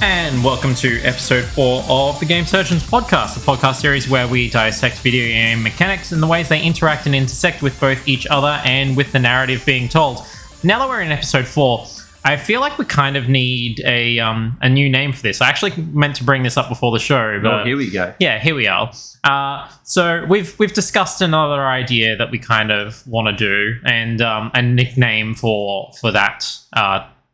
And welcome to episode 4 of the Game Surgeons podcast, the podcast series where we dissect video game mechanics and the ways they interact and intersect with both each other and with the narrative being told. Now that we're in episode 4, I feel like we kind of need a new name for this. I actually meant to bring this up before the show, but here we go. Yeah, here we are. So we've discussed another idea that we kind of want to do, and a nickname for that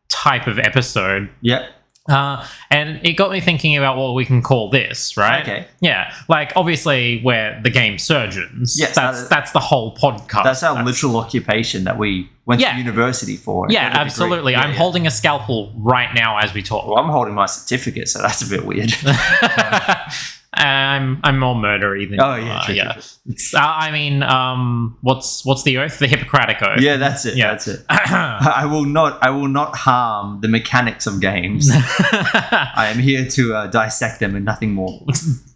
type of episode. Yep. And it got me thinking about what we can call this, right? Okay. Yeah, like obviously we're the Game Surgeons. Yes, that's the whole podcast. That's our literal occupation that we went to university for. Yeah, absolutely. Yeah, I'm holding a scalpel right now as we talk. Well, I'm holding my certificate, so that's a bit weird. I'm more murdery than you are. I mean, what's the oath? The Hippocratic Oath. Yeah, that's it. Yeah. That's it. I will not harm the mechanics of games. I am here to dissect them and nothing more.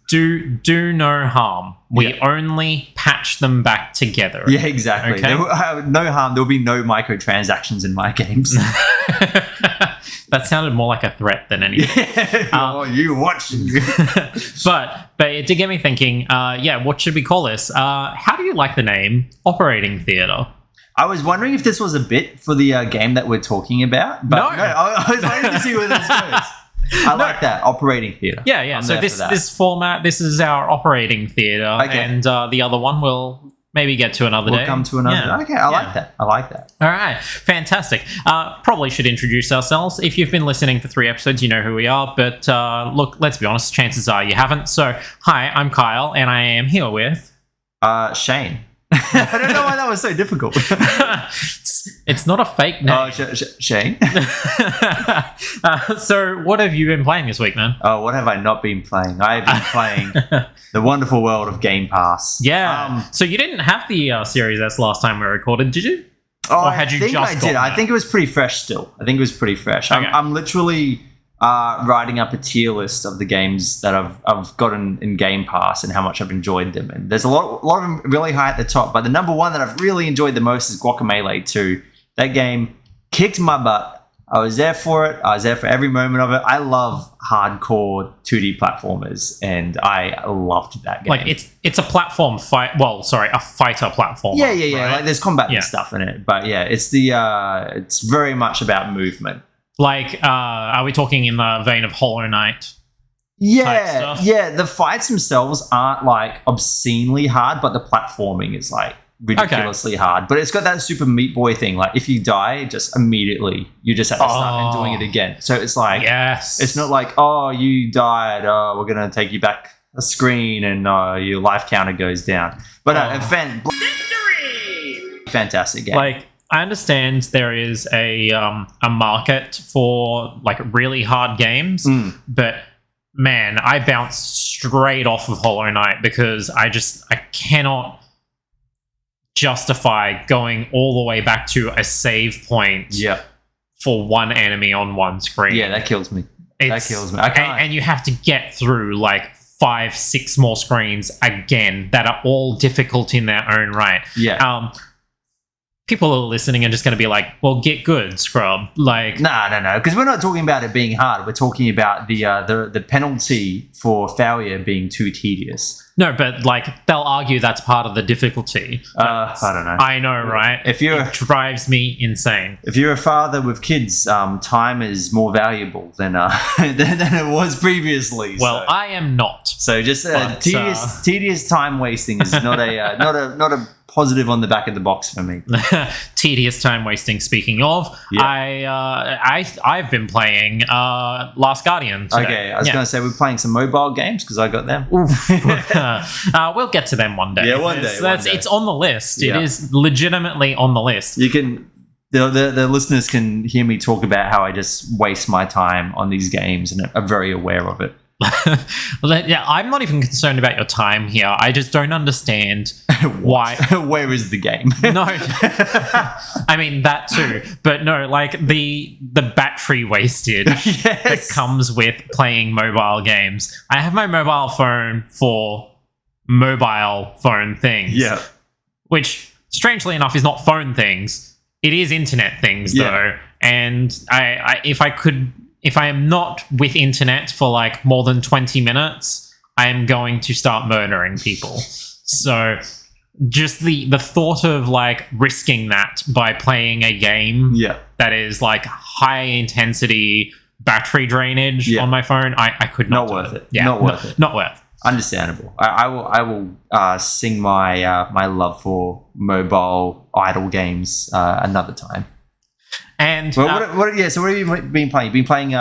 Do no harm. We only patch them back together. Yeah, exactly. Okay? No harm. There will be no microtransactions in my games. That sounded more like a threat than anything. You watch. But it did get me thinking, what should we call this? How do you like the name Operating Theatre? I was wondering if this was a bit for the game that we're talking about. But no, I was waiting to see where this goes. I like that, Operating Theatre. Yeah. So this format, this is our Operating Theatre, and the other one will maybe get to another day. We'll come to another day. Okay, I like that. All right, fantastic. Probably should introduce ourselves. If you've been listening for 3 episodes, you know who we are. But look, let's be honest, chances are you haven't. So, hi, I'm Kyle, and I am here with... Shane. I don't know why that was so difficult. It's not a fake name. Shane? So what have you been playing this week, man? Oh, what have I not been playing? I have been playing the wonderful world of Game Pass. Yeah. So you didn't have the Series S last time we recorded, did you? Oh, I think I did. I think it was pretty fresh still. Okay. I'm literally... writing up a tier list of the games that I've gotten in Game Pass and how much I've enjoyed them. And there's a lot of them really high at the top. But the number one that I've really enjoyed the most is Guacamelee 2. That game kicked my butt. I was there for it. I was there for every moment of it. I love hardcore 2D platformers, and I loved that game. Like it's a platform fight. Well, sorry, a fighter platform. Yeah. Right? Like there's combat and stuff in it, but yeah, it's very much about movement. Like, are we talking in the vein of Hollow Knight? Yeah. The fights themselves aren't like obscenely hard, but the platforming is like ridiculously hard. But it's got that Super Meat Boy thing. Like, if you die, just immediately you just have to start and doing it again. So it's like, it's not like, oh, you died. Oh, we're gonna take you back a screen and your life counter goes down. But victory! Fantastic game. Like, I understand there is a market for like really hard games, but man, I bounced straight off of Hollow Knight because I cannot justify going all the way back to a save point for one enemy on one screen. Yeah, that kills me. I can't. And you have to get through like 5-6 more screens again that are all difficult in their own right. Yeah. People are listening and just going to be like, well, get good, scrub. Like, no, because we're not talking about it being hard. We're talking about the penalty for failure being too tedious. No, but like they'll argue that's part of the difficulty. I don't know. I know, right? It drives me insane. If you're a father with kids, time is more valuable than it was previously. Well, so. I am not. So just tedious time wasting is not a positive on the back of the box for me. Tedious time wasting. Speaking of, I've been playing Last Guardian today. Okay, I was going to say we're playing some mobile games because I got them. We'll get to them one day. Yeah, one day. It's on the list. Yeah. It is legitimately on the list. You can the listeners can hear me talk about how I just waste my time on these games and are very aware of it. Yeah, I'm not even concerned about your time here. I just don't understand why. Where is the game? No, I mean that too, but no, like the battery wasted that comes with playing mobile games. I have my mobile phone for mobile phone things, which strangely enough is not phone things. It is internet things though, and if I am not with internet for like more than 20 minutes, I am going to start murdering people. So just the thought of like risking that by playing a game that is like high intensity battery drainage on my phone, I could not. Not worth it. Yeah, not worth it. Not worth. Understandable. I will sing my my love for mobile idle games another time. And so what have you been playing? You've been playing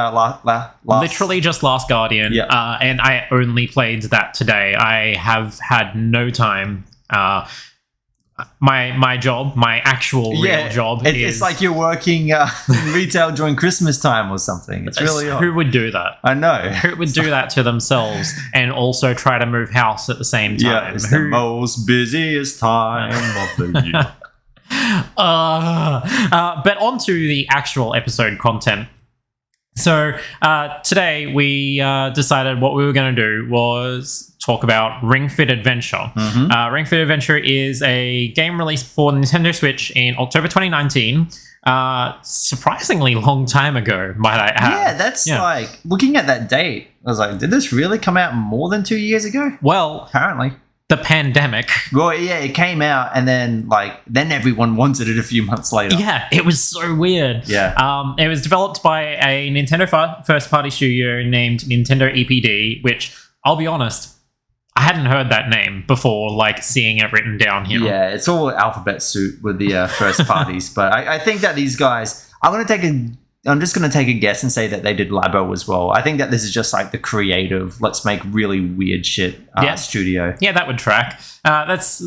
literally just Last Guardian, and I only played that today. I have had no time. My job, my actual real job, it's like you're working in retail during Christmas time or something. It's really odd. Who would do that? I know. Who would do that to themselves and also try to move house at the same time? Yeah, it's the most busiest time of the year. But on to the actual episode content. So today we decided what we were going to do was talk about Ring Fit Adventure. Ring Fit Adventure is a game released for Nintendo Switch in October 2019. Surprisingly long time ago, might I add. Yeah, that's like, looking at that date, I was like, did this really come out more than 2 years ago? Well, apparently. The pandemic. Well, yeah, it came out and then everyone wanted it a few months later. Yeah, it was so weird. Yeah. It was developed by a Nintendo first-party studio named Nintendo EPD, which, I'll be honest, I hadn't heard that name before, like, seeing it written down here. Yeah, it's all alphabet soup with the first parties. But I think that these guys... I'm just going to take a guess and say that they did Labo as well. I think that this is just like the creative, let's make really weird shit studio. Yeah, that would track. That's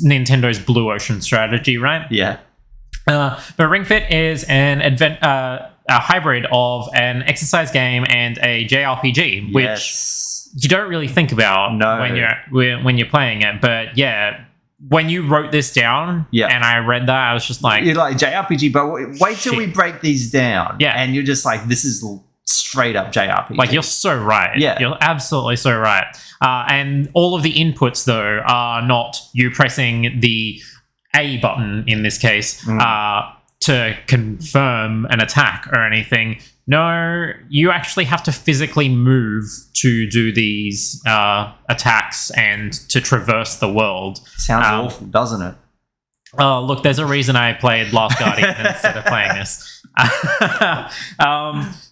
Nintendo's Blue Ocean strategy, right? Yeah. But Ring Fit is a hybrid of an exercise game and a JRPG, which you don't really think about when you're playing it. But yeah, when you wrote this down and I read that, I was just like... You're like, JRPG, but wait till we break these down. Yeah. And you're just like, this is straight up JRPG. Like, you're so right. Yeah. You're absolutely so right. And all of the inputs, though, are not you pressing the A button, in this case, to confirm an attack or anything. No, you actually have to physically move to do these attacks and to traverse the world. Sounds awful, doesn't it? Look, there's a reason I played Last Guardian instead of playing this.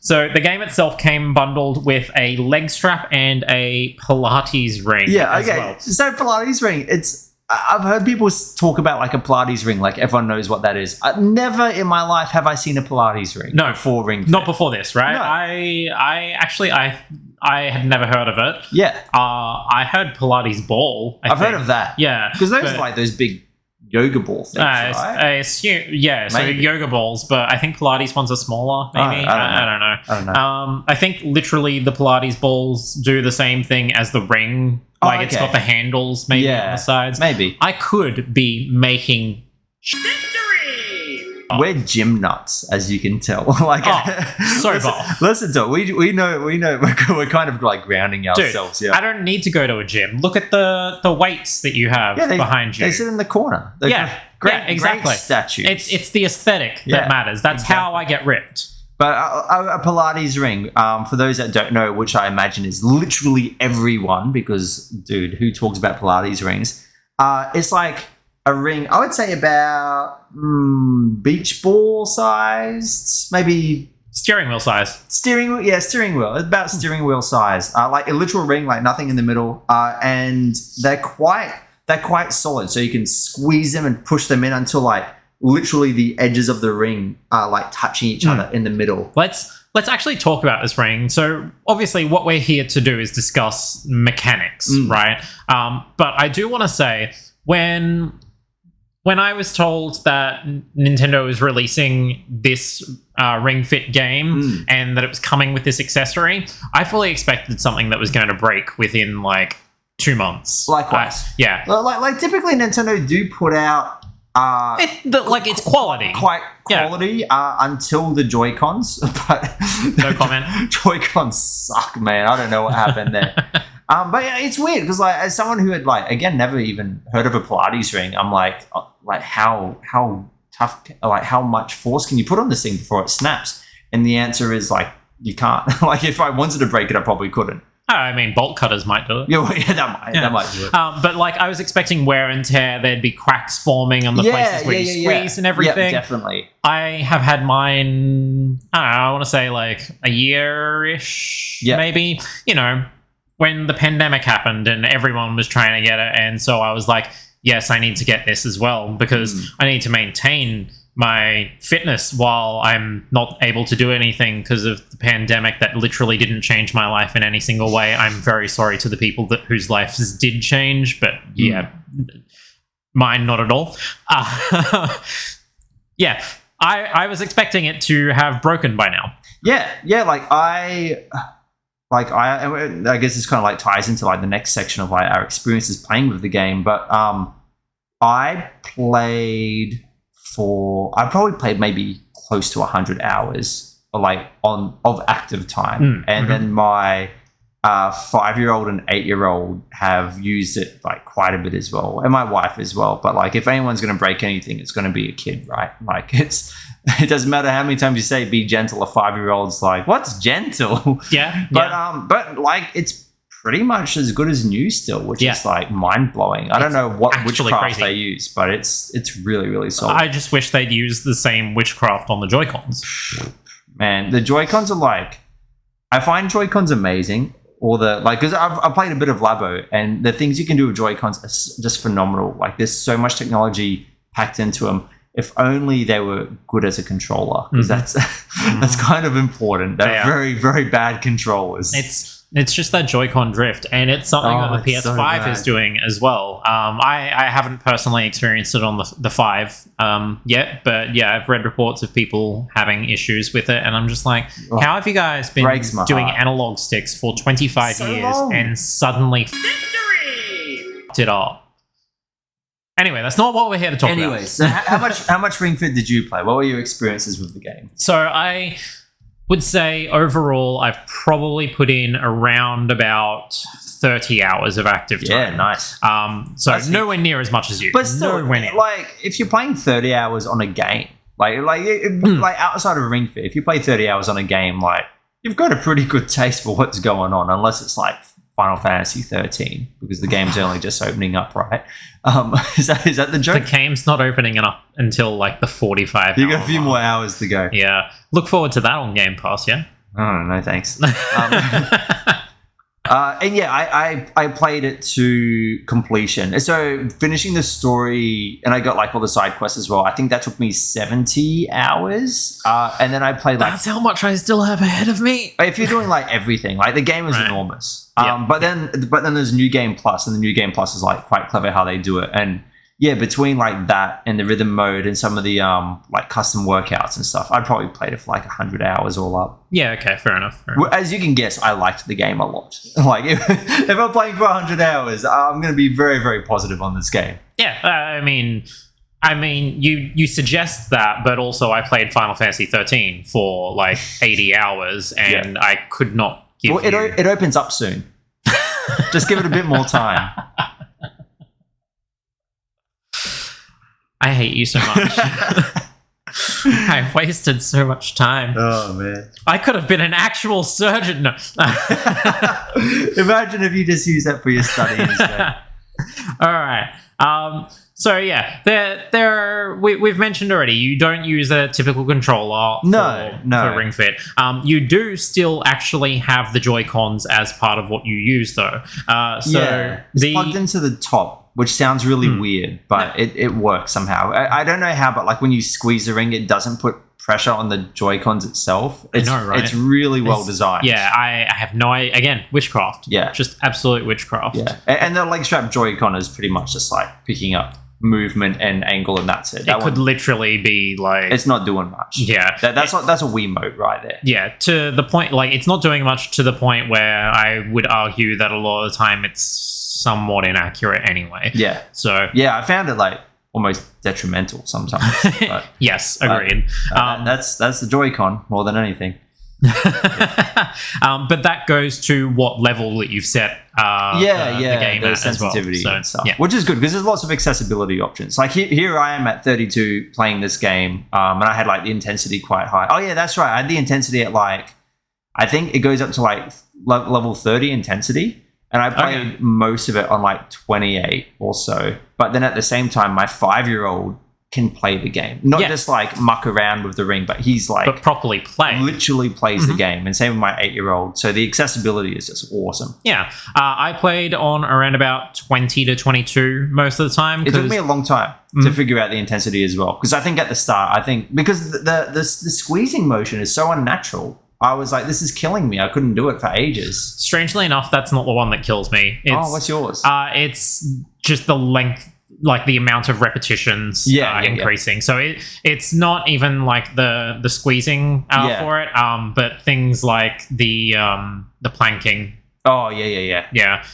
So the game itself came bundled with a leg strap and a Pilates ring. Yeah, okay. So Pilates ring, I've heard people talk about like a Pilates ring, like everyone knows what that is. Never in my life have I seen a Pilates ring. No, before Ring Fit. Not before this, right? No. I had never heard of it. Yeah. I heard Pilates ball. I've heard of that. Yeah. Because those are like those big yoga ball things, right? I assume, yeah. So yoga balls, but I think Pilates ones are smaller, maybe. I don't know. I think literally the Pilates balls do the same thing as the ring. Like, it's got the handles maybe on the sides. Maybe. I could be making... We're gym nuts, as you can tell. Like, listen to it. We know. We're kind of like grounding ourselves. Dude, I don't need to go to a gym. Look at the weights that you have behind you. They sit in the corner. Great statue. It's the aesthetic that matters. That's how I get ripped. But a Pilates ring, for those that don't know, which I imagine is literally everyone, because, dude, who talks about Pilates rings? It's like a ring, I would say about beach ball sized, maybe... Steering wheel size. Steering wheel. It's about steering wheel size. Like a literal ring, like nothing in the middle. And they're quite solid, so you can squeeze them and push them in until, like, literally the edges of the ring are like touching each other in the middle. Let's actually talk about this ring. So obviously what we're here to do is discuss mechanics, right? But I do want to say when when I was told that Nintendo was releasing this Ring Fit game and that it was coming with this accessory, I fully expected something that was going to break within like 2 months. Likewise. Yeah. Like typically Nintendo do put out it's quality. Quite quality until the Joy-Cons, but no comment. Joy-Cons suck, man. I don't know what happened there. But yeah, it's weird because like as someone who had like again never even heard of a Pilates ring, I'm like how tough, like how much force can you put on this thing before it snaps? And the answer is like you can't. Like if I wanted to break it, I probably couldn't. Oh, I mean, bolt cutters might do it. Yeah, that might do it. But like, I was expecting wear and tear. There'd be cracks forming on the places where you squeeze and everything. Yeah, definitely. I have had mine. I don't know. I want to say like a year-ish, maybe. You know, when the pandemic happened and everyone was trying to get it, and so I was like, yes, I need to get this as well because I need to maintain my fitness while I'm not able to do anything because of the pandemic that literally didn't change my life in any single way. I'm very sorry to the people whose lives did change, but mine not at all. I was expecting it to have broken by now. Yeah, I guess this kind of like ties into like the next section of like our experiences playing with the game, but I probably played maybe close to 100 hours like of active time. And then my 5-year-old and 8-year-old have used it like quite a bit as well, and my wife as well. But like if anyone's going to break anything, it's going to be a kid, right? Like it doesn't matter how many times you say be gentle, a 5-year-old's like, what's gentle? But like it's pretty much as good as new still, which is like mind-blowing. I don't know what witchcraft they use, but it's really, really solid. I just wish they'd use the same witchcraft on the Joy-Cons. Man, the Joy-Cons are like, I find Joy-Cons amazing. Or the like, because I've played a bit of Labo, and the things you can do with Joy-Cons are just phenomenal. Like there's so much technology packed into them. If only they were good as a controller, because that's kind of important. They're very, very bad controllers. It's just that Joy-Con drift, and it's something that the PS5 is doing as well. I haven't personally experienced it on the 5 yet, but yeah, I've read reports of people having issues with it, and I'm just like, how have you guys been doing analog sticks for 25 years and suddenly f***ed it up? Anyway, that's not what we're here to talk about. So how much Ring Fit did you play? What were your experiences with the game? So I would say overall I've probably put in around about 30 hours of active time. Yeah, nice. So that's nowhere near as much as you. But still, like if you're playing 30 hours on a game, like outside of Ring Fit, if you play 30 hours on a game, like you've got a pretty good taste for what's going on, unless it's like Final Fantasy 13, because the game's only just opening up, right? Is that the joke? The game's not opening up until like the 45. You got a few more hours to go. Yeah, look forward to that on Game Pass. Yeah. Oh no, thanks. And yeah, I played it to completion. So finishing the story, and I got like all the side quests as well. I think that took me 70 hours. And then I played like... That's how much I still have ahead of me. If you're doing like everything, like the game is enormous. But then there's New Game Plus, and the New Game Plus is like quite clever how they do it. And yeah, between like that and the rhythm mode and some of the like custom workouts and stuff, I probably played it for like 100 hours all up. Yeah, okay, fair enough. As you can guess, I liked the game a lot. Like if I'm playing for 100 hours, I'm going to be very, very positive on this game. Yeah, I mean, you suggest that, but also I played Final Fantasy 13 for like 80 hours, and I could not give you... It opens up soon. Just give it a bit more time. I hate you so much. I wasted so much time. Oh, man. I could have been an actual surgeon. No. Imagine if you just use that for your study instead. All right. So yeah, we've mentioned already, you don't use a typical controller for Ring Fit. You do still actually have the Joy-Cons as part of what you use though. It's plugged into the top, which sounds really weird, but it works somehow. I don't know how, but like when you squeeze the ring, it doesn't put pressure on the Joy-Cons itself. It's, I know, right? It's really well designed. Yeah, I have no idea. Again, witchcraft. Yeah. Just absolute witchcraft. Yeah. And the leg strap Joy-Con is pretty much just like picking up movement and angle, and that's it. It could literally be like it's not doing much. Yeah, that's a Wiimote right there. Yeah, to the point, like it's not doing much to the point where I would argue that a lot of the time it's somewhat inaccurate anyway. Yeah. So yeah, I found it like almost detrimental sometimes. But, yes, agreed. That's the Joy-Con more than anything. But that goes to what level that you've set the game the at sensitivity as well. and stuff, which is good because there's lots of accessibility options. Like here I am at 32 playing this game, and I had like the intensity quite high. Oh yeah, that's right. I had the intensity at like, I think it goes up to like level 30 intensity, and I played most of it on like 28 or so. But then at the same time, my 5-year-old can play the game, not just like muck around with the ring, but he's like but properly play, literally plays the game. And same with my 8-year-old, so the accessibility is just awesome. I played on around about 20 to 22 most of the time. It took me a long time to figure out the intensity as well, because I think at the start, because the squeezing motion is so unnatural, I was like, this is killing me. I couldn't do it for ages. Strangely enough, that's not the one that kills me. What's yours? It's just the length, like the amount of repetitions increasing. So it's not even like the squeezing for it, but things like the planking. Oh yeah.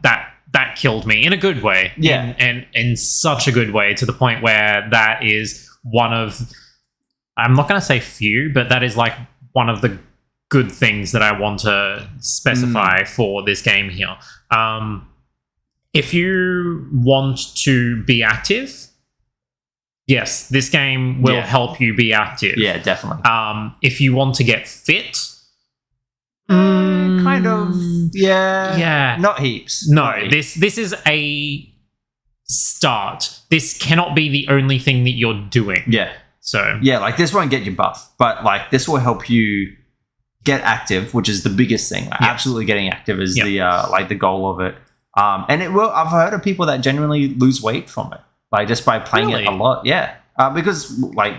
That killed me in a good way. And in such a good way, to the point where that is one of, I'm not going to say few, but that is like one of the good things that I want to specify for this game here. If you want to be active, yes, this game will help you be active. Yeah, definitely. If you want to get fit, kind of. Yeah. Not heaps. No, not heaps. This is a start. This cannot be the only thing that you're doing. Yeah. So yeah, like this won't get you buff, but like this will help you get active, which is the biggest thing. Like, absolutely getting active is the like the goal of it. And it will. I've heard of people that genuinely lose weight from it, like just by playing it a lot. Yeah, because like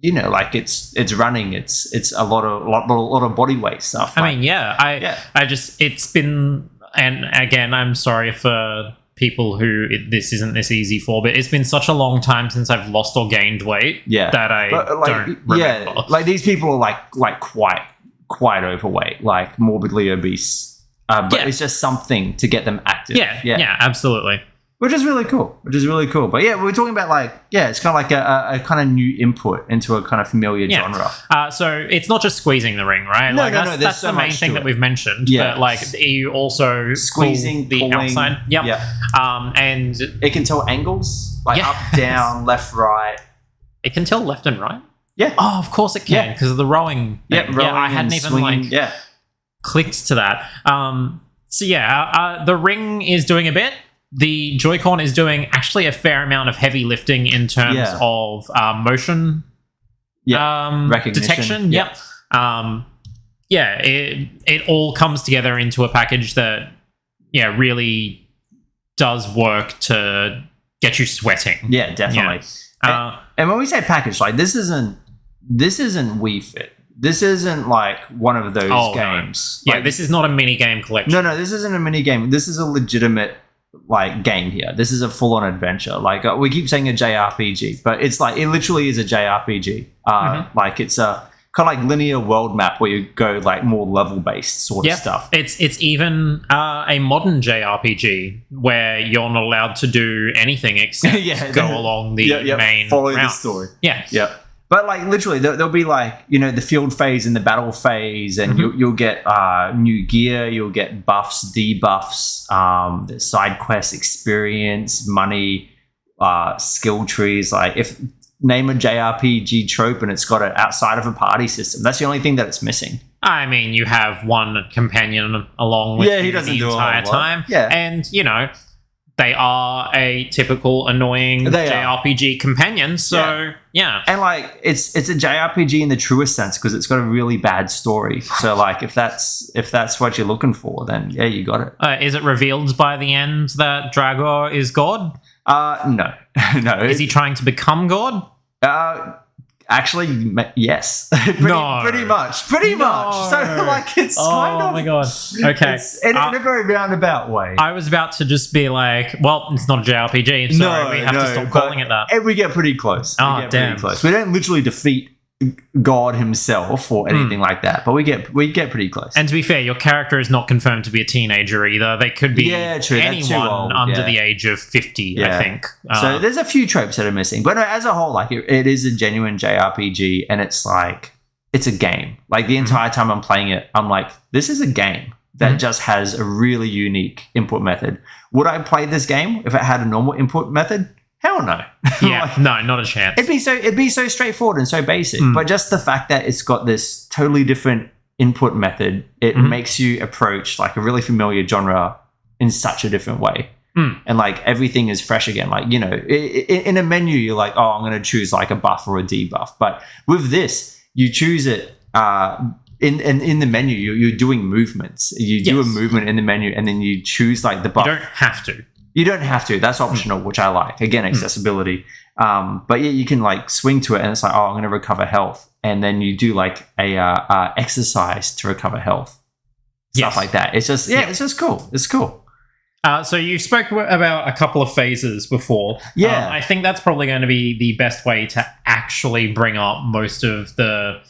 like it's running. It's a lot of body weight stuff. I mean, I just it's been, and again, I'm sorry for people who this isn't this easy for, but it's been such a long time since I've lost or gained weight that I don't remember. Yeah, like these people are like quite overweight, like morbidly obese. But it's just something to get them active. Yeah, absolutely. Which is really cool. But yeah, we're talking about like, it's kind of like a kind of new input into a kind of familiar genre. So it's not just squeezing the ring, right? No, that's so the main thing that we've mentioned. Yeah. But like you also squeezing the pulling, outside. Yep. Yeah. And it can tell angles, like up, down, left, right. It can tell left and right? Yeah. Oh, of course it can, because of the rowing. Yeah, rowing I hadn't even swinging, clicked to that. The ring is doing a bit. The Joy-Con is doing actually a fair amount of heavy lifting in terms of motion recognition. detection. It all comes together into a package that really does work to get you sweating. Yeah, definitely. And when we say package, like this isn't Wii Fit. This isn't like one of those games. No. This is not a mini game collection. No, this isn't a mini game. This is a legitimate like game here. This is a full-on adventure. Like we keep saying a JRPG, but it's like it literally is a JRPG. Like it's a kind of like linear world map where you go like more level-based sort of stuff. It's even a modern JRPG where you're not allowed to do anything except go along the main follow route. the story. Yeah. But like literally, there'll be like the field phase and the battle phase, and you'll get new gear, you'll get buffs, debuffs, the side quest experience, money, skill trees. Like if name a JRPG trope and it's got it outside of a party system, that's the only thing that it's missing. I mean, you have one companion along with you the entire time, and they are a typical annoing JRPG companion, so and like it's a JRPG in the truest sense because it's got a really bad story. So like if that's what you're looking for, then you got it. Is it revealed by the end that Drago is God? No. Is he trying to become God? Actually, yes. Pretty much. So, like, it's kind of... Oh, my God. Okay. It's in a very roundabout way. I was about to just be like, well, it's not a JRPG, so we have to stop calling it that. And we get pretty close. Pretty close. We don't literally defeat God himself or anything like that, but we get pretty close. And to be fair, your character is not confirmed to be a teenager either. They could be anyone under the age of 50, I think. So there's a few tropes that are missing, but no, as a whole, like it is a genuine JRPG, and it's like it's a game. Like the entire time I'm playing it, I'm like, this is a game that just has a really unique input method. Would I play this game if it had a normal input method? Hell no. Yeah, like, no, not a chance. It'd be so straightforward and so basic. But just the fact that it's got this totally different input method, it makes you approach like a really familiar genre in such a different way. And like everything is fresh again. Like, you know, in a menu, you're like, oh, I'm going to choose like a buff or a debuff. But with this, you choose it in the menu. You're doing movements. You do a movement in the menu, and then you choose like the buff. You don't have to. You don't have to. That's optional, which I like. Again, accessibility. But yeah, you can like swing to it, and it's like, oh, I'm going to recover health, and then you do like a exercise to recover health, stuff like that. It's just it's just cool. It's cool. So you spoke about a couple of phases before. Yeah, I think that's probably going to be the best way to actually bring up most of the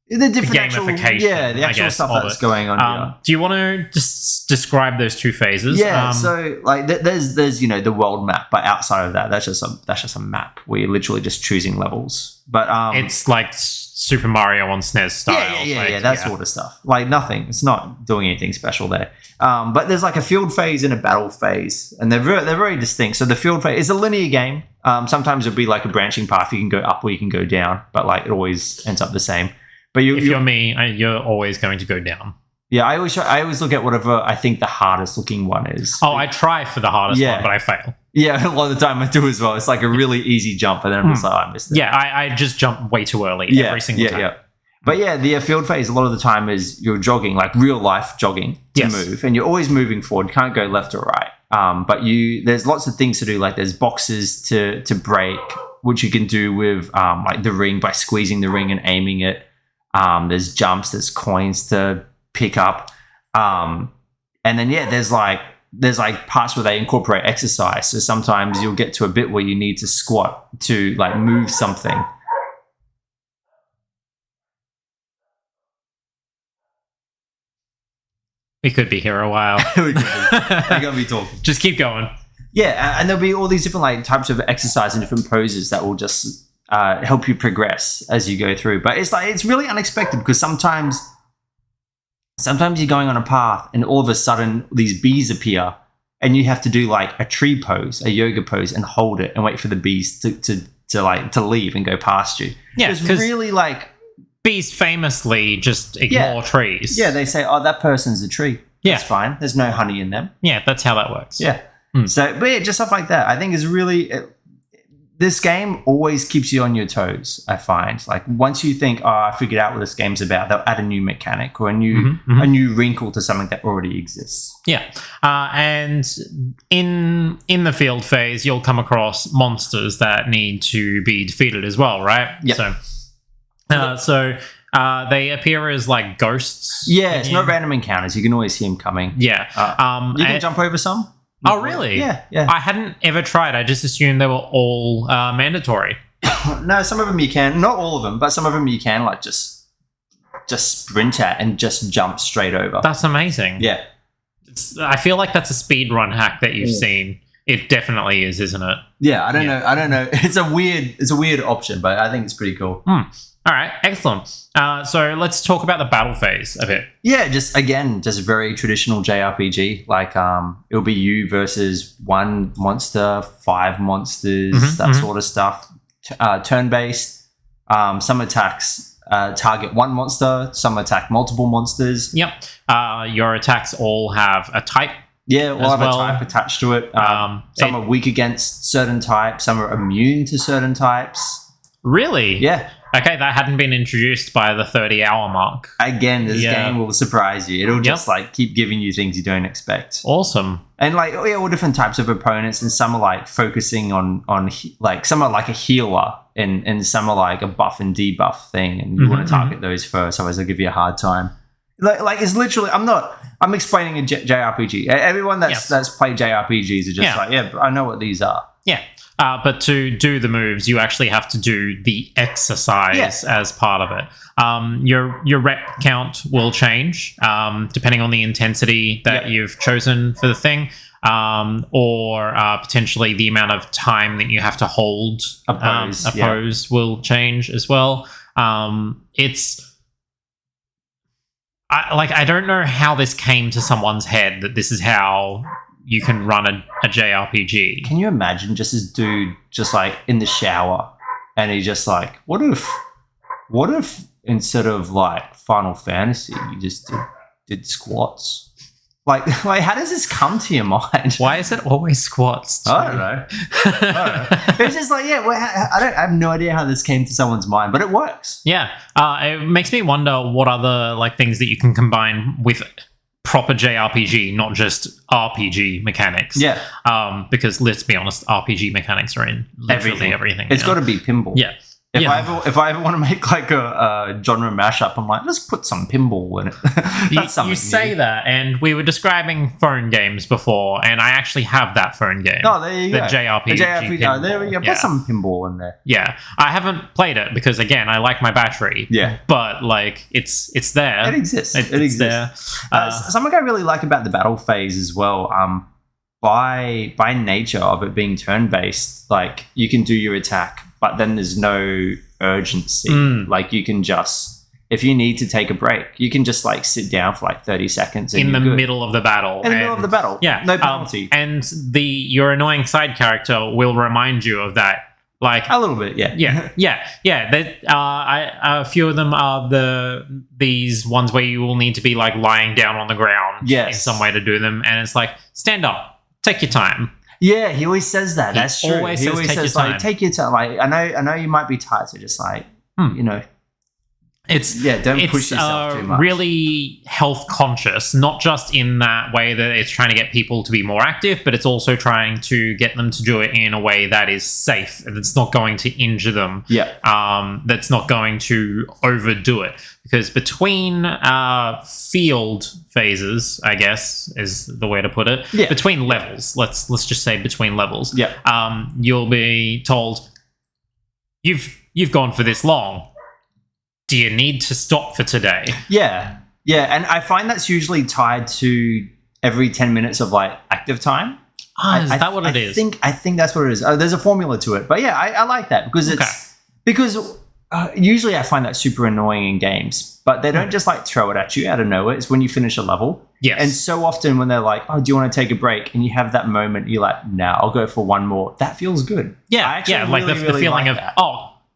different gamification, the actual stuff that's going on here. Do you want to just describe those two phases? Yeah, so like there's you know the world map, but outside of that, that's just a map where you're literally just choosing levels. But it's like Super Mario on SNES style. Yeah, that sort of stuff. Like nothing. It's not doing anything special there. But there's like a field phase and a battle phase, and they're very distinct. So the field phase is a linear game. Sometimes it'll be like a branching path. You can go up or you can go down, but like it always ends up the same. But if you're me, you're always going to go down. Yeah, I always look at whatever I think the hardest looking one is. Oh, I try for the hardest one, but I fail. Yeah, a lot of the time I do as well. It's like a really easy jump, and then I'm just like, I missed it. Yeah, I just jump way too early every single time. Yeah. But yeah, the field phase, a lot of the time is you're jogging, like real life jogging to move, and you're always moving forward. You can't go left or right. But there's lots of things to do. Like there's boxes to break, which you can do with like the ring by squeezing the ring and aiming it. There's jumps, there's coins to pick up. And then, there's like parts where they incorporate exercise. So sometimes you'll get to a bit where you need to squat to like move something. We could be here a while. We're going to be talking. Just keep going. Yeah, and there'll be all these different like types of exercise and different poses that will just help you progress as you go through. But it's really unexpected because sometimes you're going on a path and all of a sudden these bees appear and you have to do like a tree pose, a yoga pose, and hold it and wait for the bees to leave and go past you. Yeah, it's really like bees famously just ignore trees. Yeah, they say, oh, that person's a tree. Yeah. That's fine. There's no honey in them. Yeah, that's how that works. Yeah. So, but yeah, just stuff like that. I think is really... this game always keeps you on your toes, I find. Like, once you think, oh, I figured out what this game's about, they'll add a new mechanic or a new wrinkle to something that already exists. Yeah. And in the field phase, you'll come across monsters that need to be defeated as well, right? Yeah. So they appear as, like, ghosts. Yeah, it's not random encounters. You can always see them coming. Yeah. You can jump over some. Oh, really? Yeah. I hadn't ever tried. I just assumed they were all mandatory. No, some of them you can. Not all of them, but some of them you can, like, just sprint at and just jump straight over. That's amazing. Yeah. I feel like that's a speedrun hack that you've seen. It definitely is, isn't it? Yeah, I don't know. It's a weird option, but I think it's pretty cool. All right, excellent. So let's talk about the battle phase a bit. Yeah, just very traditional JRPG. Like, it'll be you versus one monster, 5 monsters, that sort of stuff. Turn-based. Some attacks target one monster. Some attack multiple monsters. Yep. Your attacks all have a type. Yeah, we'll have a type attached to it. Some are weak against certain types. Some are immune to certain types. Really? Yeah. Okay, that hadn't been introduced by the 30-hour mark. Again, this game will surprise you. It'll just like keep giving you things you don't expect. Awesome. And like all different types of opponents, and some are like focusing on like some are like a healer in some are like a buff and debuff thing, and you want to target those first, otherwise they'll give you a hard time. Like it's literally, I'm explaining a JRPG. Everyone that's played JRPGs are just like, yeah, I know what these are. Yeah. But to do the moves, you actually have to do the exercise as part of it. Your rep count will change depending on the intensity that you've chosen for the thing, or potentially the amount of time that you have to hold a pose will change as well. I don't know how this came to someone's head that this is how you can run a JRPG. Can you imagine just this dude just like in the shower and he's just like, what if instead of like Final Fantasy, you just did squats? Like how does this come to your mind? Why is it always squats too? I don't know. It's just like, I have no idea how this came to someone's mind, but it works. Yeah. It makes me wonder what other like things that you can combine with proper JRPG, not just RPG mechanics. Yeah. Because let's be honest, RPG mechanics are in literally everything. It's got to be pinball. Yeah. If I ever want to make like a genre mashup, I'm like, let's put some pinball in it. You say that, and we were describing phone games before, and I actually have that phone game. Oh, there you go. JRPG. Oh, there we go. Put some pinball in there. Yeah, I haven't played it because again, I like my battery. Yeah, but like it's there. It exists. It exists. There. Something I really like about the battle phase as well. By nature of it being turn based, like you can do your attack, but then there's no urgency. Like you can just, if you need to take a break, you can just like sit down for like 30 seconds in the middle of the battle. In the middle of the battle, yeah, no penalty. And your annoying side character will remind you of that. Like a little bit, yeah. A few of them are these ones where you will need to be like lying down on the ground in some way to do them, and it's like stand up. Take your time. Yeah, he always says that. That's true. He always says like, take your time. Like I know you might be tired, so just like you know. Don't push yourself too much. Really health conscious, not just in that way that it's trying to get people to be more active, but it's also trying to get them to do it in a way that is safe, that's not going to injure them. Yeah. That's not going to overdo it. Because between field phases, I guess is the way to put it. Yeah. Between levels, let's just say between levels. Yeah. You'll be told, you've gone for this long. Do you need to stop for today? Yeah. Yeah, and I find that's usually tied to every 10 minutes of like active time. Is that what it is? I think that's what it is. There's a formula to it. But yeah, I like that because because usually I find that super annoying in games, but they don't just like throw it at you out of nowhere. It's when you finish a level. Yes. And so often when they're like, oh, do you want to take a break? And you have that moment, you're like, nah, I'll go for one more. That feels good. Yeah. Like the feeling of, that.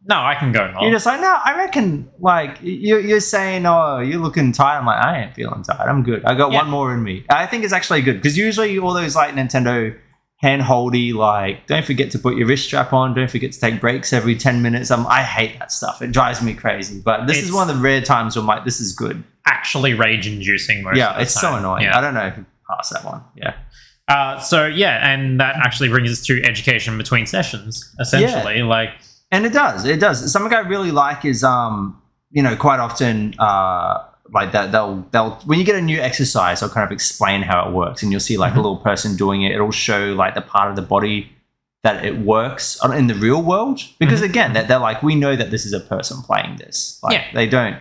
No, I can go now. You're just like, no, I reckon, like, you're saying, oh, you're looking tired. I'm like, I ain't feeling tired. I'm good. I got one more in me. I think it's actually good because usually all those, like, Nintendo hand-holdy, like, don't forget to put your wrist strap on. Don't forget to take breaks every 10 minutes. I hate that stuff. It drives me crazy. But this is one of the rare times where I'm like, this is good. Actually rage-inducing most of the time. Yeah, it's so annoying. Yeah. I don't know who passed that one. Yeah. And that actually brings us to education between sessions, essentially. Yeah. Like... And it does. Something I really like is, quite often, like that they'll when you get a new exercise, they'll kind of explain how it works, and you'll see like a little person doing it. It'll show like the part of the body that it works in the real world, because again, they're like, we know that this is a person playing this. Like they're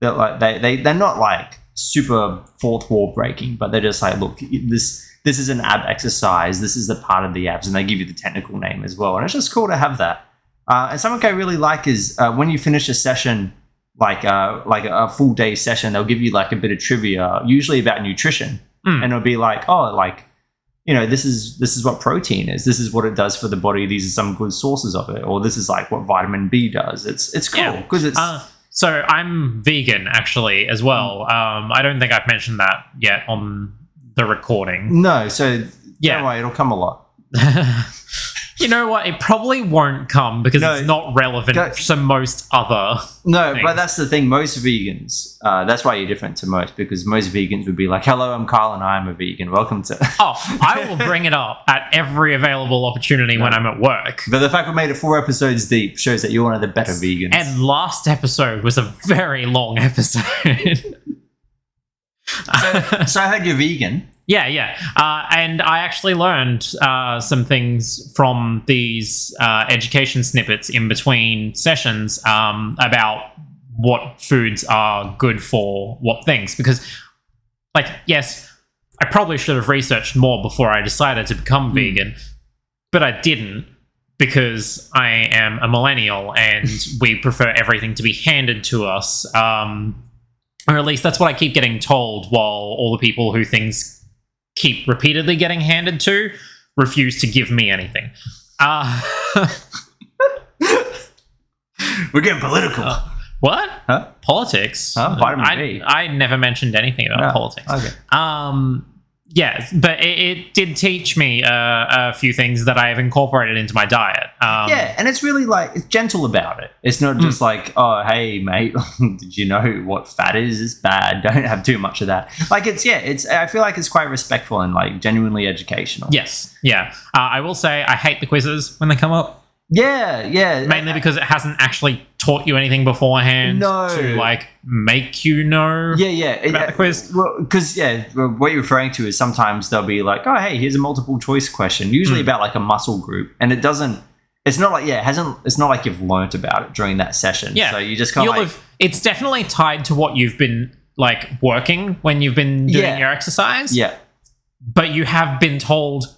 not like super fourth wall breaking, but they're just like, look, this is an ab exercise. This is the part of the abs, and they give you the technical name as well. And it's just cool to have that. And something I really like is when you finish a session, like a full day session, they'll give you like a bit of trivia, usually about nutrition, and it'll be like, oh, like, this is what protein is. This is what it does for the body. These are some good sources of it, or this is like what vitamin B does. It's cool because it's. So I'm vegan actually as well. I don't think I've mentioned that yet on the recording. No, so don't worry, it'll come a lot. You know what? It probably won't come because it's not relevant to most other things. But that's the thing. Most vegans, that's why you're different to most, because most vegans would be like, hello, I'm Kyle and I'm a vegan. Welcome to... I will bring it up at every available opportunity when I'm at work. But the fact we made it 4 episodes deep shows that you're one of the better vegans. And last episode was a very long episode. So I heard you're vegan. Yeah. And I actually learned some things from these education snippets in between sessions about what foods are good for what things. Because, yes, I probably should have researched more before I decided to become vegan, but I didn't because I am a millennial and we prefer everything to be handed to us. Or at least that's what I keep getting told, while all the people who things keep repeatedly getting handed to refuse to give me anything. We're getting political. What? Huh? Politics? Vitamin B. I never mentioned anything about politics. Okay. Yeah, but it did teach me a few things that I have incorporated into my diet. And it's really it's gentle about it. It's not just like, oh, hey, mate, did you know what fat is? It's bad. Don't have too much of that. I feel like it's quite respectful and genuinely educational. Yes, yeah. I will say I hate the quizzes when they come up. Yeah. Mainly because it hasn't actually taught you anything beforehand to make you know about the quiz. Well, because what you're referring to is sometimes they'll be like, oh, hey, here's a multiple choice question, usually about a muscle group, and it doesn't. It's not it's not like you've learnt about it during that session. Yeah, so you just kind of it's definitely tied to what you've been working when you've been doing your exercise. Yeah, but you have been told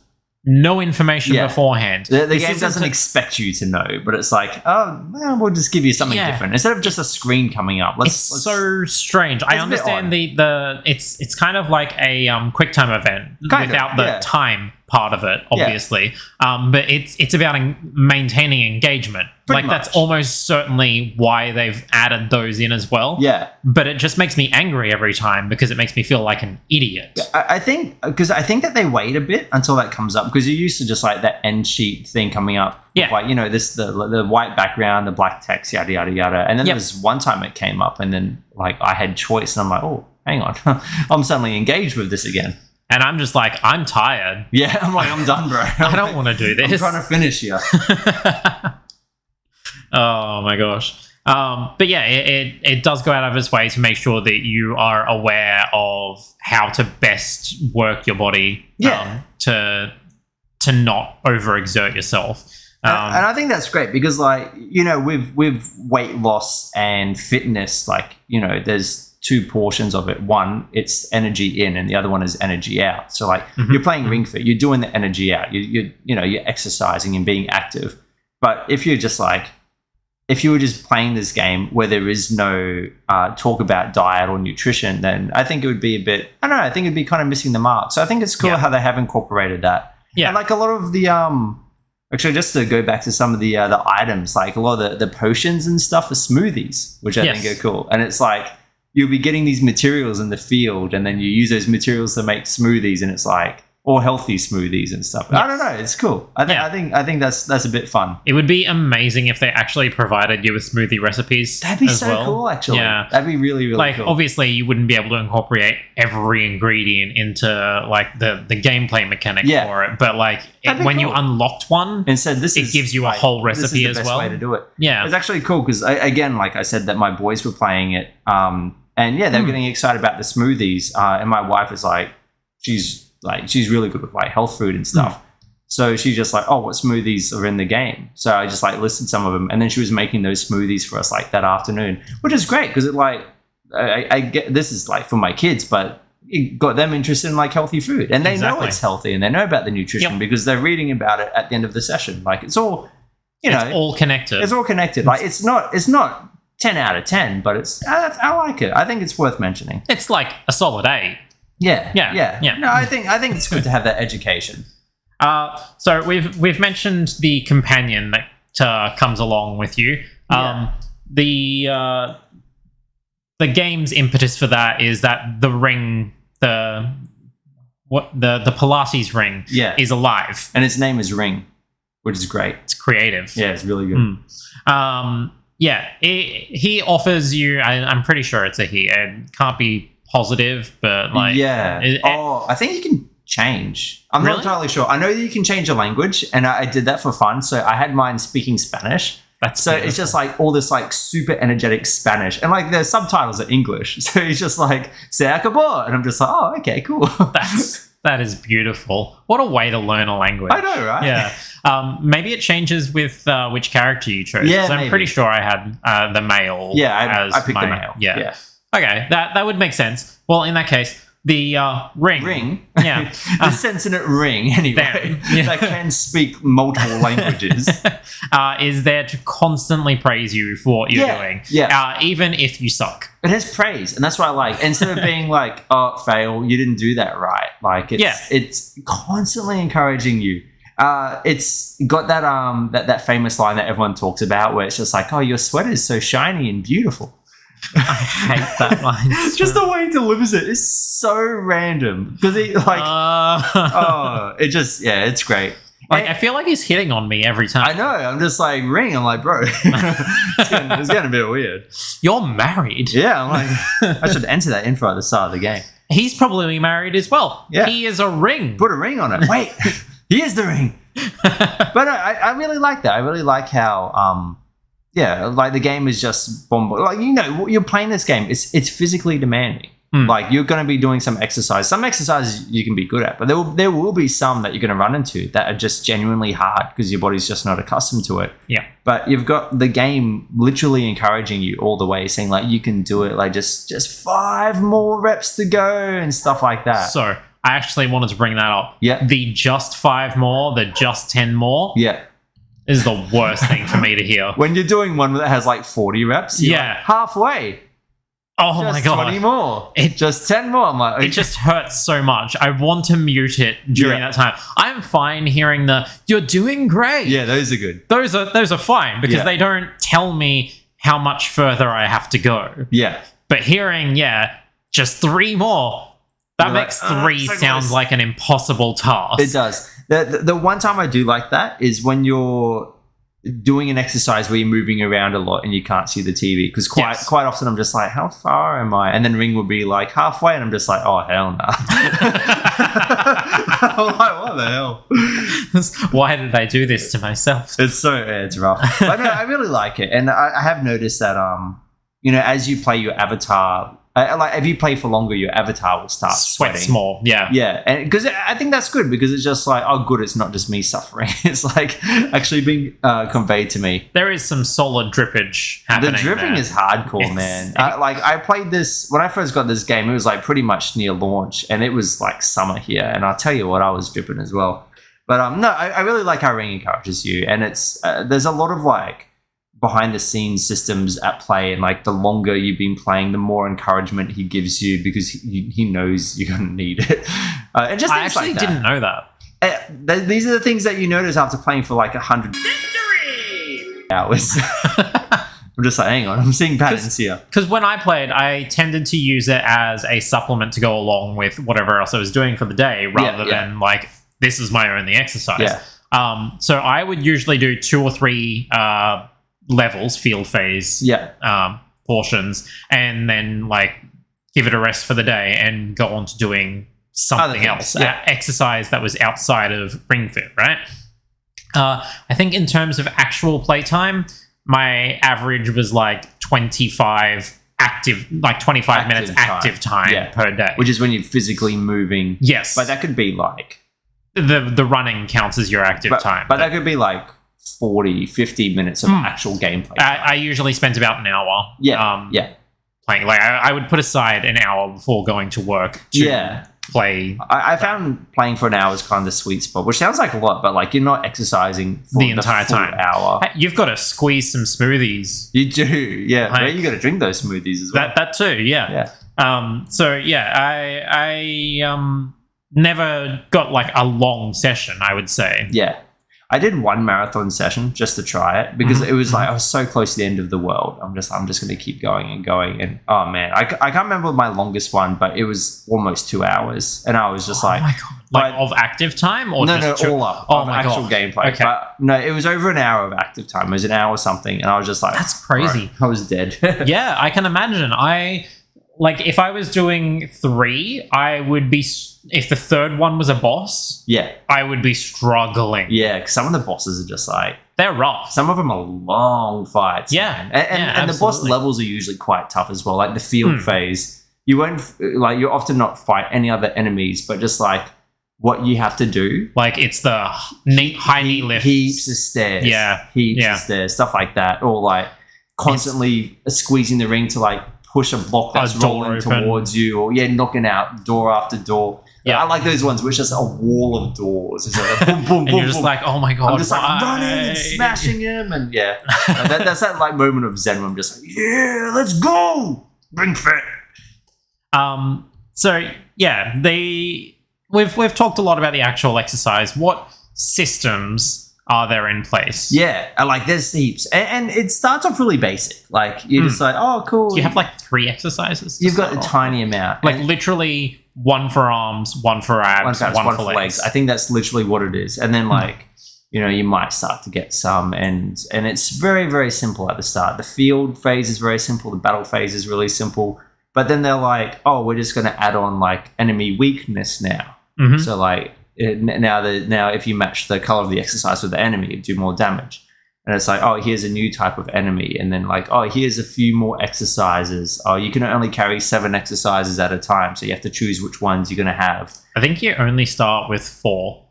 no information beforehand. The game doesn't expect you to know, but it's we'll just give you something different instead of just a screen coming up. Let's so strange. I understand the it's kind of like a QuickTime event without the time part of it, obviously. But it's about maintaining engagement. That's almost certainly why they've added those in as well. Yeah. But it just makes me angry every time because it makes me feel like an idiot. I think that they wait a bit until that comes up, because you're used to just that end sheet thing coming up. Yeah. With, the white background, the black text, yada, yada, yada. And then there was one time it came up and then I had choice and I'm like, oh, hang on. I'm suddenly engaged with this again. And I'm just I'm tired. Yeah, I'm done, bro. I don't want to do this. I'm trying to finish here. Oh my gosh. But yeah, it does go out of its way to make sure that you are aware of how to best work your body to not overexert yourself. And I think that's great because with weight loss and fitness, there's 2 portions of it. One, it's energy in, and the other one is energy out. So you're playing Ring Fit, you're doing the energy out. You're exercising and being active. But if you're just if you were just playing this game where there is no talk about diet or nutrition, then I think it would be a bit, I think it'd be kind of missing the mark. So I think it's cool how they have incorporated that. Yeah. And a lot of the, actually just to go back to some of the items, a lot of the potions and stuff are smoothies, which I think are cool. And it's you'll be getting these materials in the field and then you use those materials to make smoothies, and it's or healthy smoothies and stuff. Yes. I don't know. It's cool. I think that's a bit fun. It would be amazing if they actually provided you with smoothie recipes. That'd be so cool, actually. Yeah, that'd be really, really cool. Obviously, you wouldn't be able to incorporate every ingredient into the gameplay mechanic for it. But when you unlocked one, and said it gives you a whole recipe as well. This is the best way to do it. Yeah, it's actually cool because again, I said, that my boys were playing it, and they were getting excited about the smoothies, and my wife is she's really good with health food and stuff. So she's just oh, what smoothies are in the game? So I just listed some of them, and then she was making those smoothies for us that afternoon, which is great because it I get this is for my kids, but it got them interested in healthy food, and they know it's healthy and they know about the nutrition because they're reading about it at the end of the session. It's all it's all connected. It's all connected. It's not 10 out of 10, but I like it. I think it's worth mentioning. It's a solid 8. Yeah. No, I think it's good to have that education. So we've mentioned the companion that comes along with you. The game's impetus for that is that the ring, the Pilates Ring, is alive, and its name is Ring. which is great. It's creative. Yeah, it's really good. He offers you. I'm pretty sure it's a he. It can't be positive, but like I think you can change. I'm not entirely sure. I know that you can change your language, and I did that for fun. So I had mine speaking Spanish. It's just like all this like super energetic Spanish, and like the subtitles are English. So he's just like "se acabó," and I'm just like, oh, okay, cool. That is beautiful. What a way to learn a language. I know, right? Yeah. Maybe it changes with which character you chose. Yeah, I'm pretty sure I had the male. Yeah, I picked the male. Yeah. Okay, that would make sense. Well, in that case, the ring. Yeah. The sentient ring, anyway, that can speak multiple languages. Is there to constantly praise you for what you're doing. Yeah. Even if you suck. It has praise, and that's what I like. Instead of being like, oh, fail, you didn't do that right. Like, it's constantly encouraging you. It's got that famous line that everyone talks about where it's just like, oh, your sweater is so shiny and beautiful. I hate that line. Just the way he delivers it is so random because he it's great. Like, I feel like he's hitting on me every time. I know. I'm just like, ring. I'm like, bro, it's getting a bit weird. You're married. Yeah, I'm like, I should enter that info at the start of the game. He's probably married as well. Yeah. He is a ring. Put a ring on it. Wait, he is the ring. But I really like that. I really like how like the game is just like, you're playing this game. It's physically demanding. Like, you're going to be doing some exercise. Some exercises you can be good at, but there will be some that you're going to run into that are just genuinely hard because your body's just not accustomed to it. Yeah. But you've got the game literally encouraging you all the way, saying like, you can do it. Like, just 5 more reps to go and stuff like that. So I actually wanted to bring that up. Yeah. The just 5 more, the just 10 more. Yeah. Is the worst thing for me to hear. When you're doing one that has like 40 reps, you're like halfway. Oh my god. 20 more. Just 10 more. I'm like, okay. It just hurts so much. I want to mute it during that time. I'm fine hearing you're doing great. Yeah, those are good. Those are fine because they don't tell me how much further I have to go. Yeah. But hearing, just 3 more, that makes 3 sound like an impossible task. It does. The one time I do like that is when you're doing an exercise where you're moving around a lot and you can't see the TV, because quite often I'm just like, how far am I? And then Ring will be like halfway, and I'm just like, oh hell no. I'm like, what the hell? Why did I do this to myself? It's rough. But no, I really like it, and I have noticed that as you play your avatar. Like, if you play for longer, your avatar will start sweating more. Yeah, and because I think that's good, because it's just like, oh, good, it's not just me suffering. It's like actually being conveyed to me. There is some solid drippage happening. The dripping is hardcore, man. I played this when I first got this game. It was like pretty much near launch, and it was like summer here. And I'll tell you what, I was dripping as well. But no, I really like how Ring encourages you, and it's there's a lot of like behind the scenes systems at play, and like the longer you've been playing, the more encouragement he gives you, because he knows you're going to need it. And just I actually didn't know that. These are the things that you notice after playing for like 100 hours. I'm just like, hang on, I'm seeing patterns here. Because when I played, I tended to use it as a supplement to go along with whatever else I was doing for the day, rather than like, this is my only exercise. So I would usually do 2 or 3 levels, field phase portions, and then like give it a rest for the day and go on to doing something else, exercise that was outside of Ring Fit, right? I think in terms of actual playtime, my average was like 25 minutes active time per day, which is when you're physically moving. Yes, but that could be like the running counts as your active time, but that could be like 40-50 minutes of actual gameplay. I usually spent about an hour playing. Like, I would put aside an hour before going to work to play. I found playing for an hour is kind of the sweet spot, which sounds like a lot, but like, you're not exercising for the entire time. Hour. You've got to squeeze some smoothies. You do, yeah. Like, you got to drink those smoothies as well. That too, yeah. I never got like a long session, I would say. Yeah. I did one marathon session just to try it because it was like I was so close to the end of the world. I'm just going to keep going and going. And oh man, I can't remember my longest one, but it was almost 2 hours, and I was just like, oh my god, like of active time or no, just all up, oh my actual god, gameplay. Okay. But no, it was over an hour of active time. It was an hour something, and I was just like, that's crazy. Bro, I was dead. Yeah, I can imagine. Like, if I was doing 3, I would be... If the third one was a boss, I would be struggling. Yeah, because some of the bosses are just like... They're rough. Some of them are long fights. Yeah. And the boss levels are usually quite tough as well. Like the field phase, you won't... Like, you'll often not fight any other enemies, but just like what you have to do. Like, it's the high knee lift. Heaps of stairs. Yeah. Heaps of stairs. Stuff like that. Or like constantly squeezing the ring to like push a block that's rolling towards you, or knocking out door after door. I like those ones where it's just a wall of doors. It's like boom, boom, and boom, you're just boom. like, oh my god, I'm just like running and smashing him, and that's that like moment of zen where I'm just like, yeah, let's go, bring fit. So yeah, we've talked a lot about the actual exercise. What systems are there in place? Yeah, like there's heaps, and it starts off really basic. Like you're just like, oh, cool. Do you have like 3 exercises? You've got a tiny amount, like literally one for arms, one for abs, one for legs. I think that's literally what it is, and then like you might start to get some, and it's very very simple at the start. The field phase is very simple. The battle phase is really simple, but then they're like, oh, we're just going to add on like enemy weakness now. So like. Now if you match the color of the exercise with the enemy, you do more damage. And it's like, oh, here's a new type of enemy. And then like, oh, here's a few more exercises. Oh, you can only carry 7 exercises at a time. So you have to choose which ones you're going to have. I think you only start with 4.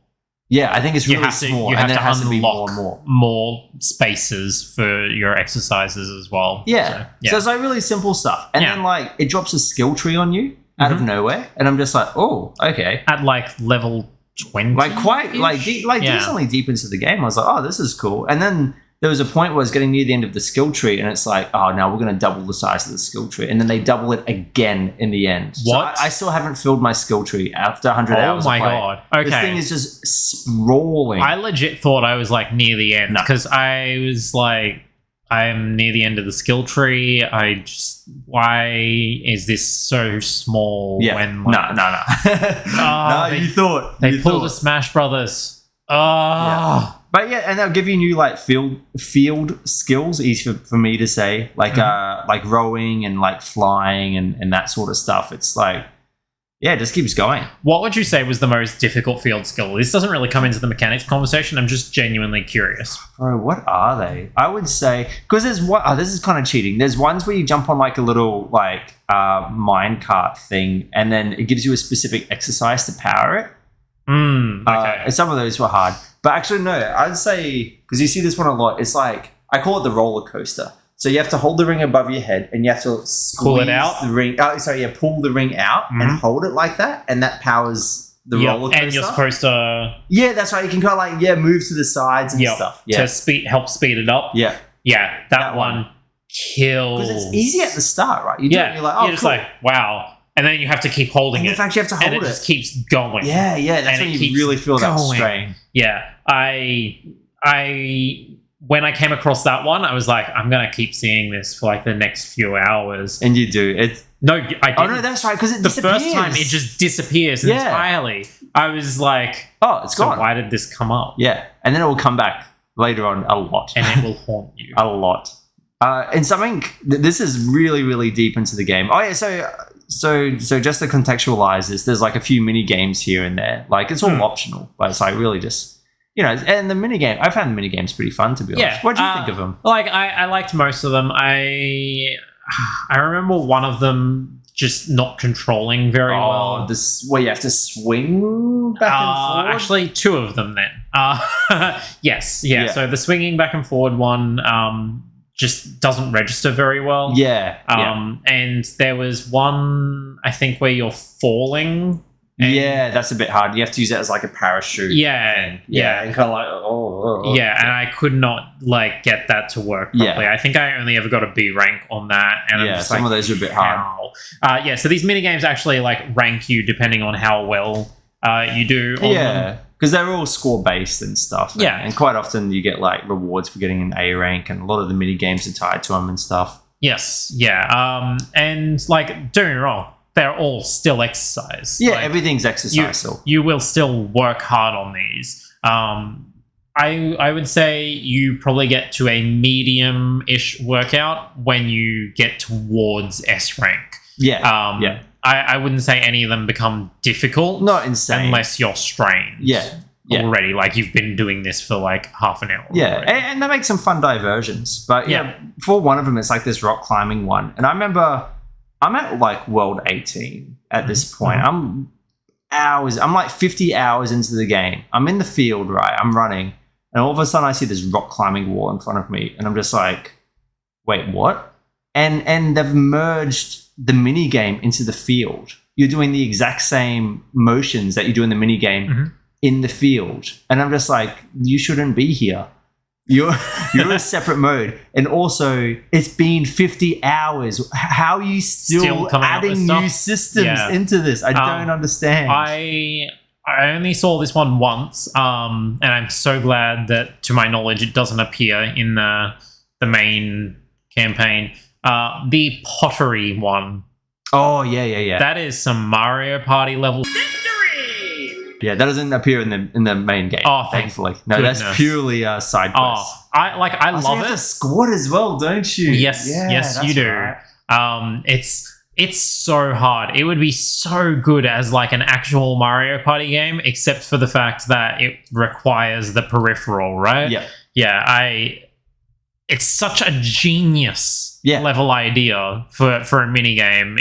Yeah, I think it's really small. You have and then to it has to be more unlock and more. more spaces for your exercises as well. Yeah. So it's like really simple stuff. And then like it drops a skill tree on you out of nowhere. And I'm just like, oh, okay. At like level 20, like quite like decently deep into the game. I was like, oh, this is cool. And then there was a point where I was getting near the end of the skill tree, and it's like, oh, now we're going to double the size of the skill tree, and then they double it again in the end. What? So I still haven't filled my skill tree after 100 hours. Oh my god! Okay, this thing is just sprawling. I legit thought I was like near the end because I was like, I'm near the end of the skill tree. Why is this so small? Yeah. When no. No, you thought they pulled a Smash Brothers. But yeah, and they'll give you new like field skills, easy for me to say, like like rowing and like flying and that sort of stuff. It's like, yeah, it just keeps going. What would you say was the most difficult field skill? This doesn't really come into the mechanics conversation. I'm just genuinely curious. Bro, what are they? I would say, because there's one, this is kind of cheating. There's ones where you jump on like a little like minecart thing, and then it gives you a specific exercise to power it. Okay. And some of those were hard. But actually, no, I'd say, because you see this one a lot, it's like, I call it the roller coaster. So you have to hold the ring above your head, and you have to pull it out. The ring. Pull the ring out and hold it like that, and that powers the roller coaster. And you're supposed to. Yeah, that's right. You can kind of like move to the sides and stuff. Yeah, to help speed it up. Yeah, that one kills. Because it's easy at the start, right? You do it, you're like, oh, you're just like, wow, and then you have to keep holding it. In fact, you have to hold it. And it just keeps going. Yeah. That's when you really feel that strain. Yeah, when I came across that one, I was like, I'm going to keep seeing this for like the next few hours. And you do. I didn't. Oh, no, that's right, because it disappears. The first time, it just disappears entirely. I was like, oh, it's gone. So why did this come up? Yeah, and then it will come back later on a lot. And it will haunt you. A lot. And something, this is really, really deep into the game. Oh, yeah, so just to contextualize this, there's like a few mini games here and there. Like, it's all optional, but it's like really just... and the minigame, I found the minigames pretty fun, to be honest. Yeah, what did you think of them? Like, I liked most of them. I remember one of them just not controlling very well. Where you have to swing back and forward? Actually, 2 of them then. Yes, yeah. So the swinging back and forward one just doesn't register very well. Yeah. And there was one, I think, where you're falling. Yeah, that's a bit hard. You have to use it as like a parachute. Yeah. And kind of like, Yeah, and I could not like get that to work properly. Yeah. I think I only ever got a B rank on that. And I'm just some of those are a bit hard. So these mini games actually like rank you depending on how well you do on them. because they're all score based and stuff. And quite often you get like rewards for getting an A rank, and a lot of the mini games are tied to them and stuff. Yes, yeah, and like, don't get me wrong, they're all still exercise. Yeah, like, everything's exercise. You will still work hard on these. I would say you probably get to a medium-ish workout when you get towards S rank. Yeah. I wouldn't say any of them become difficult. Not insane. Unless you're strained. Yeah. Already, like you've been doing this for like half an hour. Yeah, and that makes some fun diversions. But for one of them, it's like this rock climbing one. And I remember I'm at like World 18 at this point. I'm like 50 hours into the game. I'm in the field, right? I'm running. And all of a sudden I see this rock climbing wall in front of me. And I'm just like, wait, what? And they've merged the mini game into the field. You're doing the exact same motions that you do in the mini game in the field. And I'm just like, you shouldn't be here. You're in a separate mode. And also, it's been 50 hours. How are you still adding new systems into this? I don't understand. I only saw this one once, and I'm so glad that, to my knowledge, it doesn't appear in the main campaign. The pottery one. Oh, yeah. That is some Mario Party level victory! Yeah, that doesn't appear in the main game. Oh, thankfully. No, goodness. That's purely side quests. I love you it. Have to squad as well, don't you? Yes, you do. Right. It's so hard. It would be so good as like an actual Mario Party game, except for the fact that it requires the peripheral, right? Yeah. It's such a genius level idea for a mini game.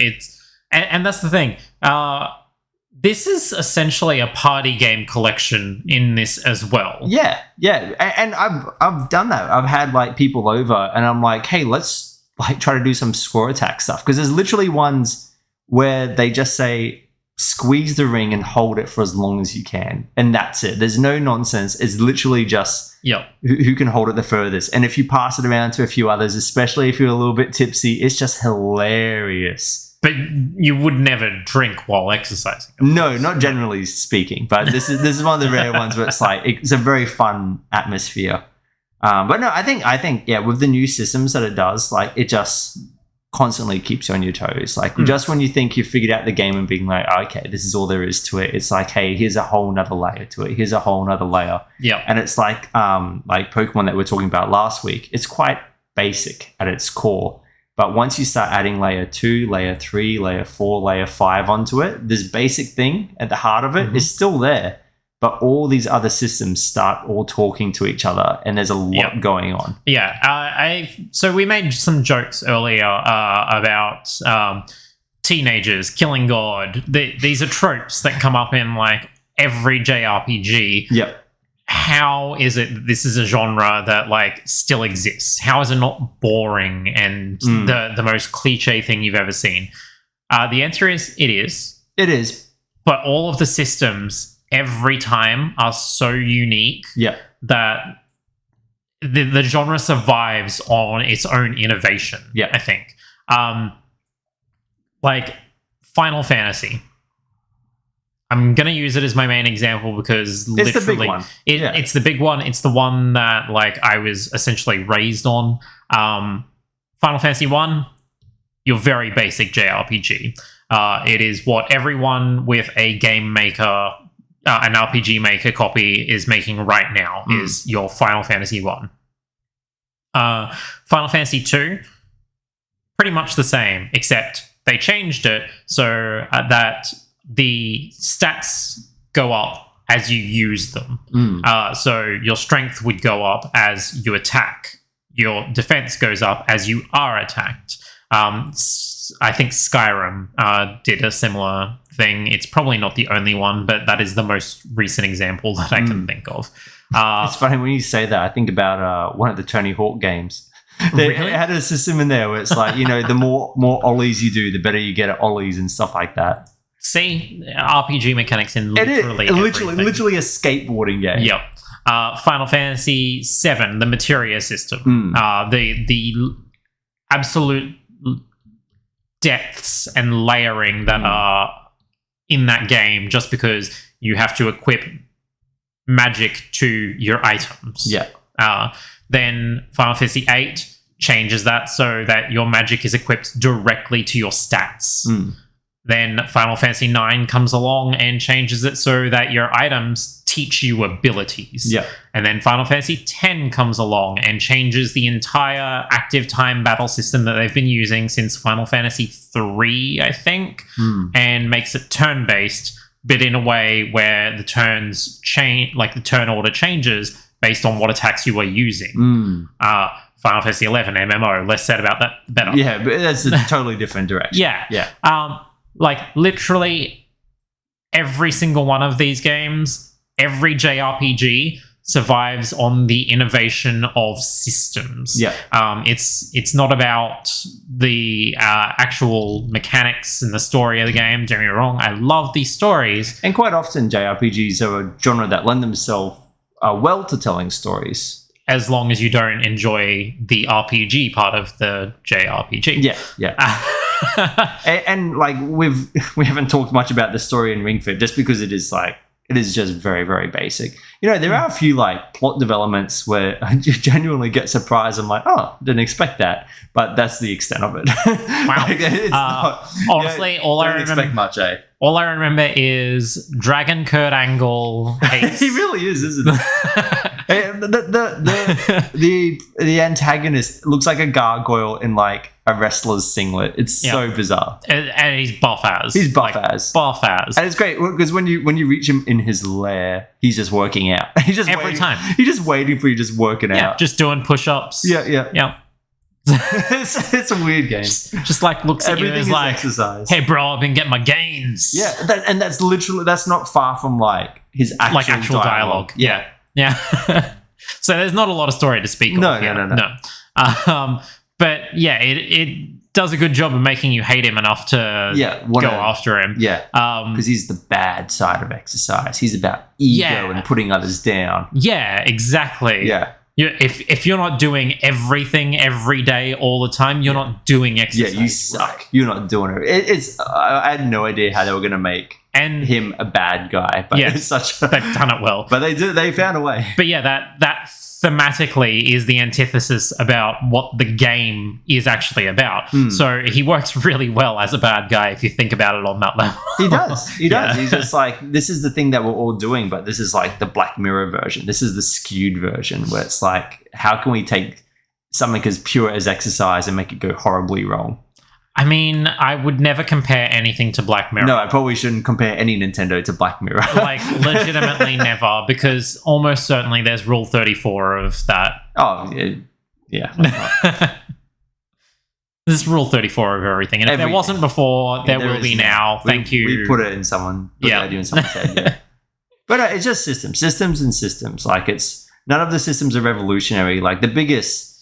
And that's the thing. This is essentially a party game collection in this as well. Yeah. And I've done that. I've had like people over, and I'm like, hey, let's like try to do some score attack stuff, because there's literally ones where they just say squeeze the ring and hold it for as long as you can, and that's it. There's no nonsense. It's literally just who can hold it the furthest. And if you pass it around to a few others, especially if you're a little bit tipsy, it's just hilarious. But you would never drink while exercising. No, not generally speaking, but this is one of the rare ones where it's like it's a very fun atmosphere. But no, I think with the new systems that it does, like it just constantly keeps you on your toes. Like just when you think you've figured out the game and being like, okay, this is all there is to it, it's like, hey, here's a whole nother layer to it. Here's a whole nother layer. Yeah. And it's like Pokemon that we were talking about last week. It's quite basic at its core. But once you start adding layer 2, layer 3, layer 4, layer 5 onto it, this basic thing at the heart of it is still there. But all these other systems start all talking to each other, and there's a lot going on. Yeah. So we made some jokes earlier about teenagers killing God. These are tropes that come up in like every JRPG. Yep. How is it that this is a genre that like still exists? How is it not boring and the most cliche thing you've ever seen? The answer is it is. It is. But all of the systems every time are so unique that the genre survives on its own innovation. I think. Like Final Fantasy. I'm going to use it as my main example because literally it's the big one. It's the big one. It's the one that like I was essentially raised on. Final Fantasy 1, your very basic JRPG. It is what everyone with a game maker, an RPG maker copy is making right now, is your Final Fantasy 1. Final Fantasy 2, pretty much the same, except they changed it so that the stats go up as you use them. So your strength would go up as you attack. Your defense goes up as you are attacked. I think Skyrim did a similar thing. It's probably not the only one, but that is the most recent example that I can think of. It's funny when you say that. I think about one of the Tony Hawk games. They had a system in there where it's like, the more ollies you do, the better you get at ollies and stuff like that. See, RPG mechanics in literally a skateboarding game. Yep. Final Fantasy VII, the Materia system. The absolute depths and layering that are in that game, just because you have to equip magic to your items. Yeah. Then Final Fantasy VIII changes that so that your magic is equipped directly to your stats. Then Final Fantasy IX comes along and changes it so that your items teach you abilities. Yeah. And then Final Fantasy X comes along and changes the entire active time battle system that they've been using since Final Fantasy III, I think, and makes it turn-based, but in a way where the turns change, like the turn order changes based on what attacks you are using. Final Fantasy XI MMO, less said about that, better. Yeah, but that's a totally different direction. Yeah. Like, literally every single one of these games, every JRPG survives on the innovation of systems. Yeah. It's not about the actual mechanics and the story of the game. Don't get me wrong, I love these stories. And quite often JRPGs are a genre that lend themselves well to telling stories. As long as you don't enjoy the RPG part of the JRPG. Yeah. and like we haven't talked much about the story in Ring Fit just because it is just very, very basic. You know, there are a few like plot developments where I genuinely get surprised. I'm like, oh, didn't expect that, but that's the extent of it. Wow. Honestly, all I remember, expect much, eh? All I remember is Dragon Kurt Angle hates. He really is, isn't it? the antagonist looks like a gargoyle in like a wrestler's singlet. It's so bizarre, and he's buff as. And it's great because when you reach him in his lair, he's just working out. He's just every time. He's just waiting for you, just working out, just doing push-ups. Yeah. it's a weird game. Just like looks at you and is like, exercise. Hey, bro, I've been getting my gains. Yeah, that's not far from like his actual dialogue. Yeah. So there's not a lot of story to speak of. No. But yeah, it does a good job of making you hate him enough to go after him. Yeah, because he's the bad side of exercise. He's about ego and putting others down. Yeah, exactly. Yeah. If you're not doing everything every day all the time, you're not doing exercise. Yeah, you suck. You're not doing it. I had no idea how they were going to make him a bad guy, but it's they've done it well. But they found a way. But yeah, that thematically is the antithesis about what the game is actually about. So he works really well as a bad guy if you think about it on that level. He does. He's just like, this is the thing that we're all doing, but this is like the Black Mirror version. This is the skewed version where it's like, how can we take something as pure as exercise and make it go horribly wrong? I mean, I would never compare anything to Black Mirror. No, I probably shouldn't compare any Nintendo to Black Mirror. Like, legitimately never, because almost certainly there's Rule 34 of that. Oh, yeah. There's Rule 34 of everything. And if there wasn't before, there will be now. Thank you. We put it in someone. Put the idea in someone's head, yeah. But it's just systems. Systems and systems. Like, none of the systems are revolutionary. Like, the biggest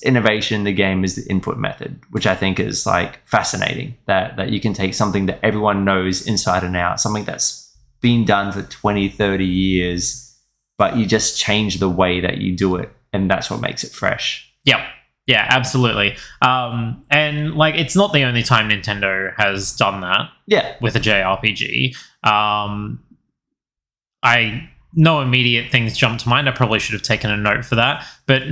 innovation in the game is the input method, which I think is like fascinating, that you can take something that everyone knows inside and out, something that's been done for 20, 30 years, but you just change the way that you do it. And that's what makes it fresh. Yep. Yeah, absolutely. And like, it's not the only time Nintendo has done that. Yeah. With a JRPG. No immediate things jump to mind. I probably should have taken a note for that. But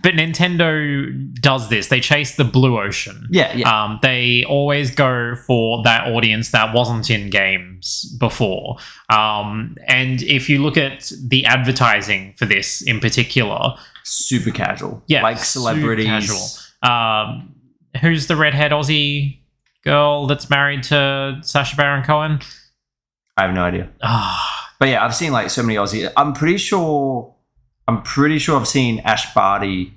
but Nintendo does this. They chase the blue ocean. Yeah. They always go for that audience that wasn't in games before. And if you look at the advertising for this in particular, super casual. Yeah, like celebrities. Super casual. Who's the redhead Aussie girl that's married to Sacha Baron Cohen? I have no idea. But yeah, I've seen like so many Aussie. I'm pretty sure I've seen Ash Barty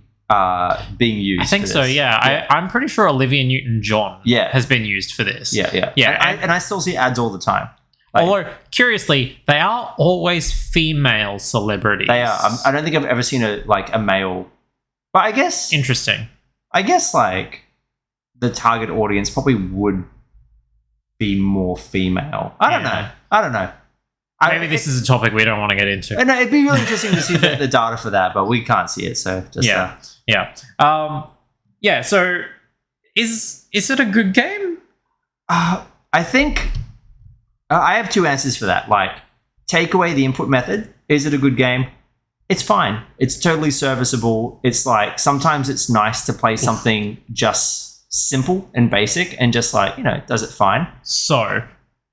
being used. I think so. Yeah. I'm pretty sure Olivia Newton-John has been used for this. Yeah. And I still see ads all the time. Like, although curiously, they are always female celebrities. They are. I don't think I've ever seen a male. But I guess interesting. I guess like the target audience probably would be more female. I don't know. Maybe this is a topic we don't want to get into. No, it'd be really interesting to see the data for that, but we can't see it. So just So is it a good game? I think I have two answers for that. Like, take away the input method, is it a good game? It's fine. It's totally serviceable. It's like sometimes it's nice to play something just simple and basic and just like, does it fine. So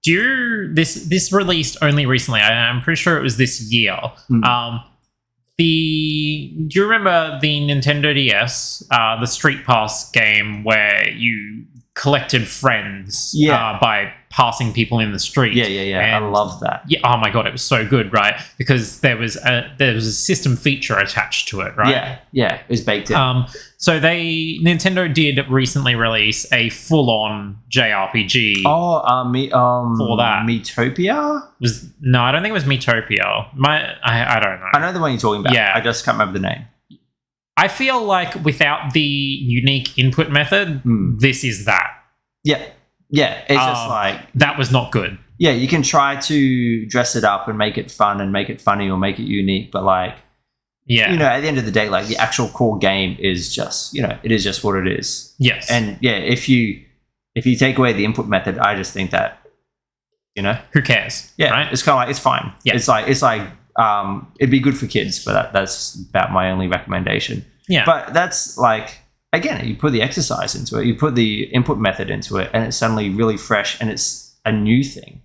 this released only recently. I'm pretty sure it was this year. Do you remember the Nintendo DS, the Street Pass game where you collected friends by passing people in the street? Yeah. And I love that. Yeah. Oh my god, it was so good, right? Because there was a system feature attached to it, right? Yeah. It was baked in. So Nintendo did recently release a full-on JRPG. For that. Metopia? No, I don't think it was Metopia. I don't know. I know the one you're talking about. Yeah. I just can't remember the name. I feel like without the unique input method, this is that. Yeah. Yeah. It's just like... That was not good. Yeah, you can try to dress it up and make it fun and make it funny or make it unique, but like... Yeah. At the end of the day, like the actual core game is just, it is just what it is. Yes. And yeah, if you take away the input method, I just think that, who cares? Yeah. Right? It's kind of like, it's fine. Yeah. It's like, it'd be good for kids, but that's about my only recommendation. Yeah. But that's like, again, you put the exercise into it, you put the input method into it, and it's suddenly really fresh and it's a new thing.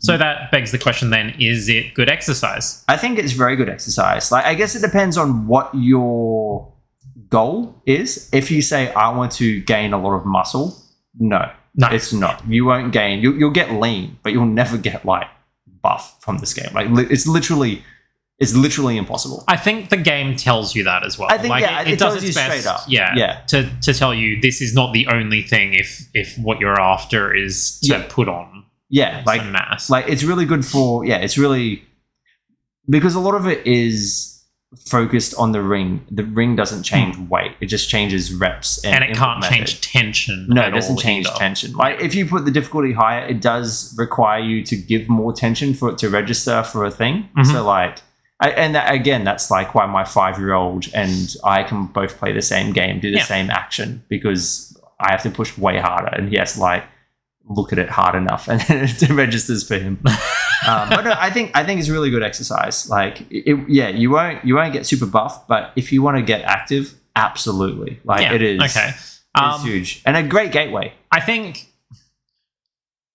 So that begs the question then, is it good exercise? I think it's very good exercise. Like, I guess it depends on what your goal is. If you say, I want to gain a lot of muscle, no, it's not. You won't gain. You'll get lean, but you'll never get like buff from this game. Like it's literally impossible. I think the game tells you that as well. I think it does tells its you best, straight up. Yeah. To tell you this is not the only thing if what you're after is to put on some mass. Like it's really good for it's really, because a lot of it is focused on the ring. The ring doesn't change weight. It just changes reps and it can't change tension. No, it doesn't change tension. Like if you put the difficulty higher, it does require you to give more tension for it to register for a thing. So like that's like why my 5-year-old and I can both play the same game, do the same action, because I have to push way harder and he has to like look at it hard enough and then it registers for him. But no, I think it's really good exercise. Like you won't get super buff, but if you want to get active, absolutely. Like it is. Okay. It's huge and a great gateway. I think.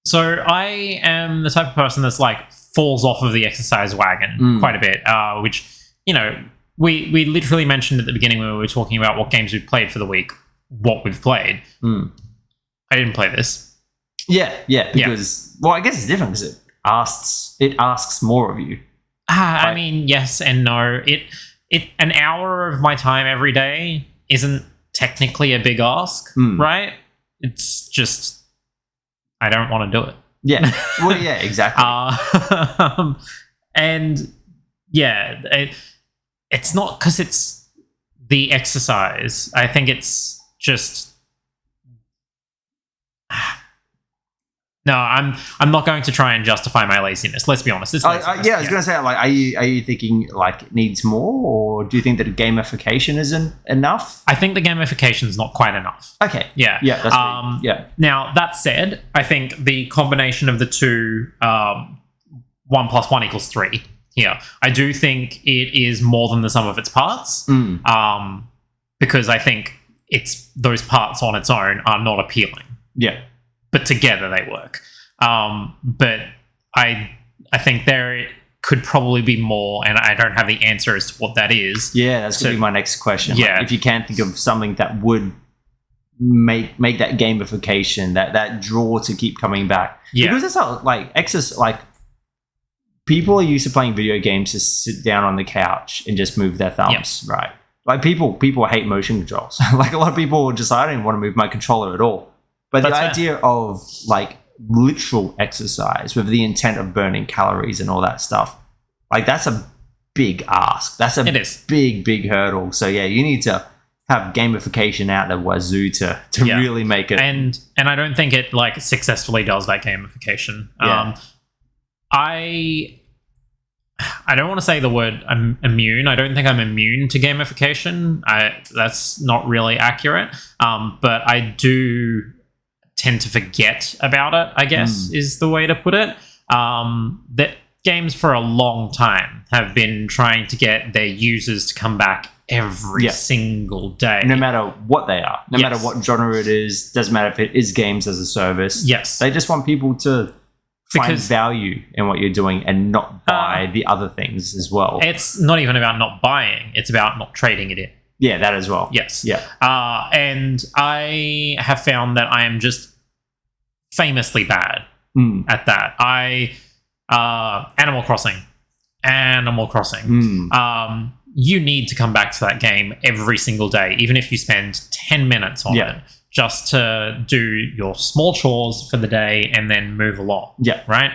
So I am the type of person that's like falls off of the exercise wagon quite a bit, which, we literally mentioned at the beginning when we were talking about what games we've played for the week, what we've played. I didn't play this. Yeah, because, well, I guess it's different because it asks more of you. I mean, yes and no. It an hour of my time every day isn't technically a big ask, right? It's just, I don't want to do it. Yeah. Well, yeah, exactly. And yeah, it's not because it's the exercise. I think it's just. No, I'm not going to try and justify my laziness. Let's be honest. It's laziness. I was going to say, like, are you thinking like it needs more, or do you think that gamification isn't enough? I think the gamification is not quite enough. Okay. Yeah. Yeah. That's Now that said, I think the combination of the two, 1 + 1 = 3. Here, I do think it is more than the sum of its parts. Because I think those parts on its own are not appealing. Yeah. But together they work. But I think there could probably be more, and I don't have the answer as to what that is. Yeah, that's going to be my next question. Yeah. Like, if you can think of something that would make that gamification, that draw to keep coming back. Yeah. Because it's not like people are used to playing video games to sit down on the couch and just move their thumbs, right? Like people hate motion controls. Like a lot of people just, I don't even want to move my controller at all. But the idea of like literal exercise with the intent of burning calories and all that stuff, like that's a big ask. That's a big hurdle. So yeah, you need to have gamification out the wazoo to really make it. And I don't think it like successfully does that gamification. Yeah. I don't want to say the word I'm immune. I don't think I'm immune to gamification. That's not really accurate. But I do tend to forget about it, I guess, is the way to put it. That games for a long time have been trying to get their users to come back every single day. No matter what they are. No matter what genre it is. Doesn't matter if it is games as a service. Yes. They just want people to find value in what you're doing and not buy the other things as well. It's not even about not buying. It's about not trading it in. Yeah, that as well. Yes. Yeah. And I have found that I am just famously bad at that. Animal Crossing. You need to come back to that game every single day, even if you spend 10 minutes on it, just to do your small chores for the day and then move along. Yeah. Right?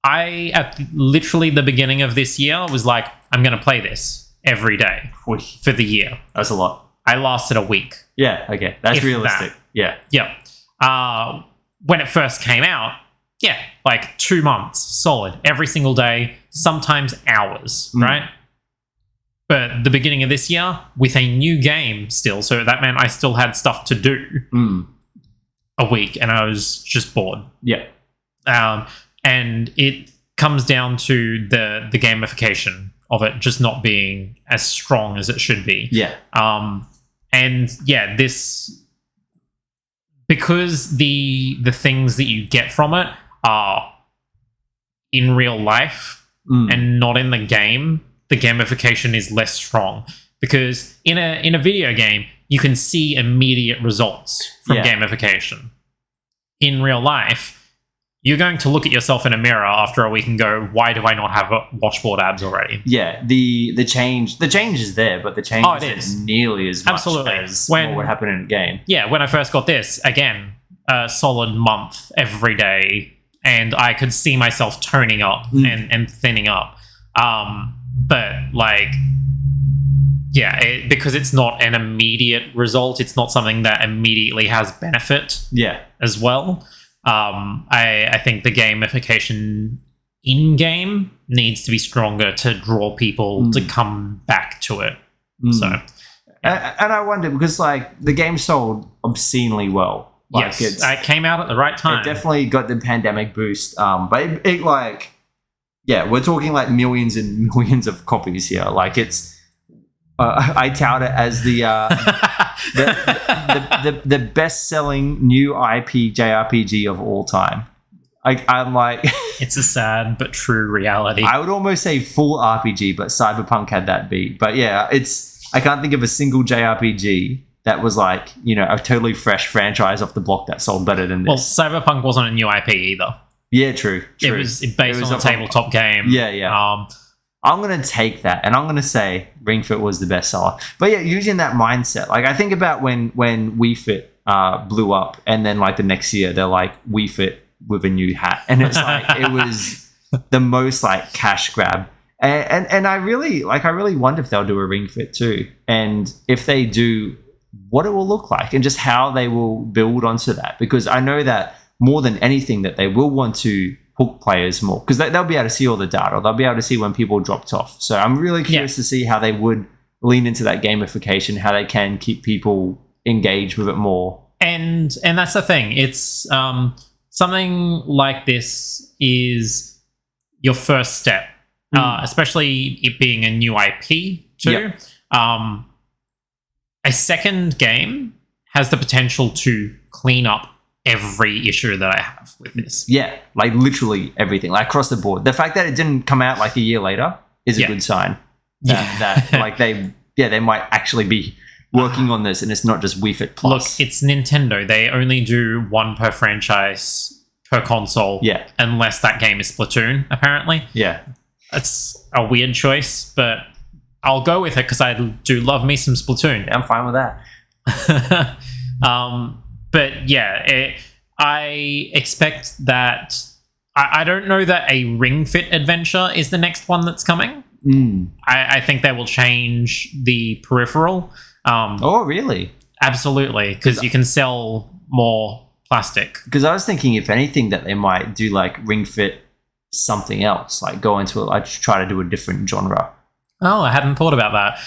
At literally the beginning of this year, was like, I'm going to play this every day for the year. That's a lot. I lasted a week. Yeah, okay. That's realistic. Yeah. When it first came out, like 2 months solid, every single day, sometimes hours, right? But the beginning of this year, with a new game still, so that meant I still had stuff to do a week, and I was just bored. Yeah. And it comes down to the gamification of it just not being as strong as it should be. Yeah. This, because the things that you get from it are in real life and not in the game, the gamification is less strong. Because in a video game, you can see immediate results from gamification. In real life, you're going to look at yourself in a mirror after a week and go, why do I not have washboard abs already? Yeah, the change is there, but the change isn't nearly as much as what would happen in a game. Yeah, when I first got this, again, a solid month every day, and I could see myself toning up and thinning up. But because it's not an immediate result, it's not something that immediately has benefit as well. I think the gamification in-game needs to be stronger to draw people to come back to it. So, and I wonder, because the game sold obscenely well. It came out at the right time. It definitely got the pandemic boost. But it we're talking millions and millions of copies here. It's I tout it as the best-selling new IP JRPG of all time. I'm like, it's a sad but true reality. I would almost say full RPG, but Cyberpunk had that beat. But yeah, I can't think of a single JRPG that was a totally fresh franchise off the block that sold better than this. Well, Cyberpunk wasn't a new IP either. Yeah, true. It was based on a tabletop game. Yeah. I'm going to take that, and I'm going to say Ring Fit was the best seller. But yeah, using that mindset, I think about when Wii Fit blew up, and then the next year they're like Wii Fit with a new hat, and it's it was the most cash grab. And I really wonder if they'll do a Ring Fit too, and if they do, what it will look like, and just how they will build onto that. Because I know that more than anything, that they will want to hook players more, because they'll be able to see all the data. They'll be able to see when people dropped off. So I'm really curious to see how they would lean into that gamification, how they can keep people engaged with it more. And that's the thing. It's something like this is your first step, especially it being a new IP too. A second game has the potential to clean up every issue that I have with this. Yeah, literally everything, across the board. The fact that it didn't come out a year later is a good sign. That they might actually be working on this, and it's not just Wii Fit Plus. Look, it's Nintendo. They only do one per franchise per console. Yeah. Unless that game is Splatoon, apparently. Yeah. It's a weird choice, but I'll go with it because I do love me some Splatoon. Yeah, I'm fine with that. But yeah, I expect that. I don't know that a Ring Fit adventure is the next one that's coming. I think they will change the peripheral. Oh, really? Absolutely, because you can sell more plastic. Because I was thinking, if anything, that they might do Ring Fit something else, go into it, try to do a different genre. Oh, I hadn't thought about that.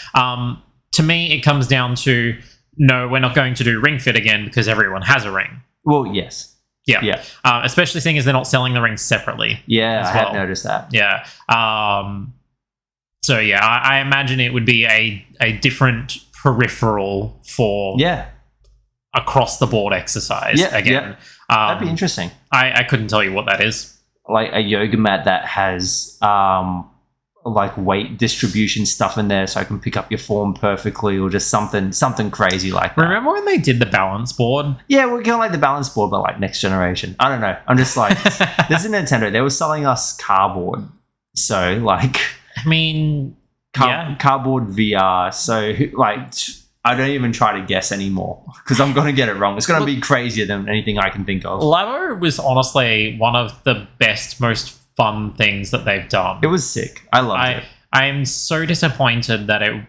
To me, it comes down to, no, we're not going to do Ring Fit again because everyone has a ring. Well, yes. Yeah. Especially seeing as they're not selling the rings separately. Yeah, I had noticed that. Yeah. So yeah, I imagine it would be a different peripheral for across the board exercise again. That'd be interesting. I couldn't tell you what that is. Like a yoga mat that has like weight distribution stuff in there so I can pick up your form perfectly, or just something crazy like that. Remember when they did the balance board? Yeah, we're going like the balance board, but like next generation. I don't know. I'm just like, this is Nintendo. They were selling us cardboard. So like, I mean, cardboard VR. So like, I don't even try to guess anymore because I'm going to get it wrong. It's going to be crazier than anything I can think of. Labo was honestly one of the best, most fun things that they've done. It was sick. I loved it. I am so disappointed that it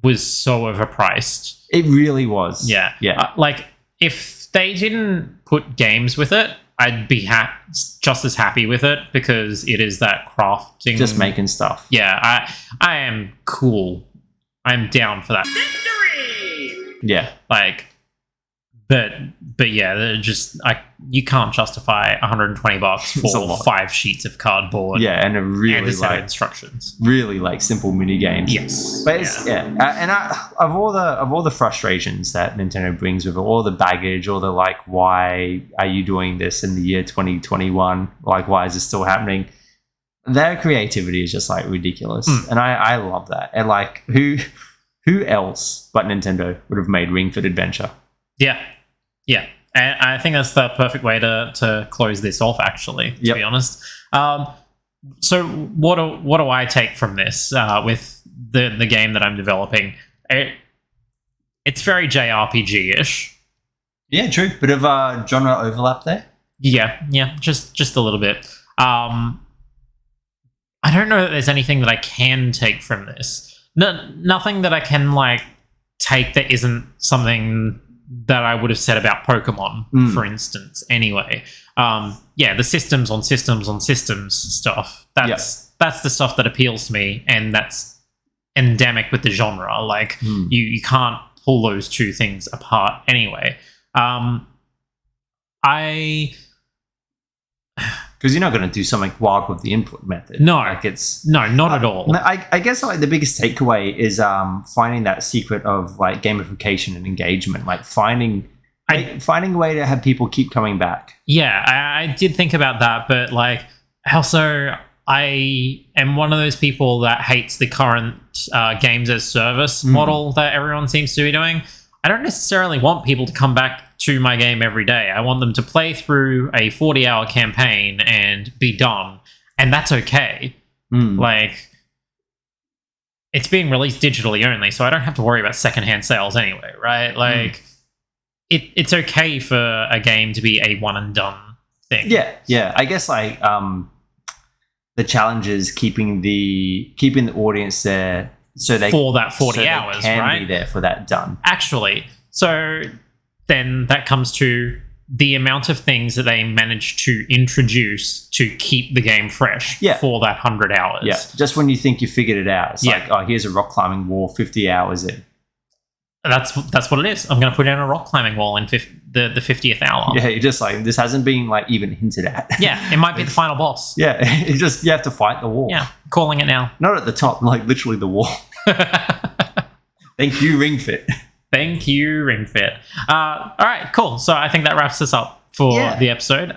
was so overpriced. It really was. Yeah. Like, if they didn't put games with it, I'd be just as happy with it because it is that crafting. Just making stuff. Yeah, I am cool. I'm down for that. Victory! Yeah. Like, but yeah, you can't justify $120 for 5 sheets of cardboard. Yeah, and a really and a set of instructions. Really like simple mini games. Yes, but it's, and of all the frustrations that Nintendo brings with it, all the baggage, all the like, why are you doing this in the year 2021? Like, why is this still happening? Their creativity is just like ridiculous, and I love that. And like, who else but Nintendo would have made Ring Fit Adventure? Yeah, and I think that's the perfect way to close this off, actually, to be honest. So what do I take from this with the game that I'm developing? It's very JRPG-ish. Yeah, true. Bit of genre overlap there. Yeah, just a little bit. I don't know that there's anything that I can take from this. Nothing that I can like take that isn't something that I would have said about Pokemon, for instance, anyway. The systems on systems stuff. That's the stuff that appeals to me, and that's endemic with the genre. Like, you can't pull those two things apart anyway. Because you're not going to do something wild with the input method. No, like not at all. I guess like the biggest takeaway is finding that secret of like gamification and engagement, like finding a way to have people keep coming back. Yeah, I did think about that, but like also I am one of those people that hates the current games as service model that everyone seems to be doing. I don't necessarily want people to come back to my game every day. I want them to play through a 40-hour campaign and be done. And that's okay. Like, it's being released digitally only, so I don't have to worry about secondhand sales anyway, right? Like, it's okay for a game to be a one-and-done thing. Yeah. I guess, like, the challenge is keeping the audience there so they for that 40 hours, they can right? be there for that done. Actually, so then that comes to the amount of things that they manage to introduce to keep the game fresh for that 100 hours. Yeah, just when you think you figured it out, it's like, oh, here's a rock climbing wall 50 hours in. That's what it is. I'm going to put in a rock climbing wall in the 50th hour. Yeah, you're just like, this hasn't been like even hinted at. Yeah, it might be the final boss. Yeah, it's just, you have to fight the wall. Yeah, calling it now. Not at the top, like literally the wall. Thank you, Ring Fit. Thank you, Ring Fit. All right, cool. So I think that wraps us up for the episode.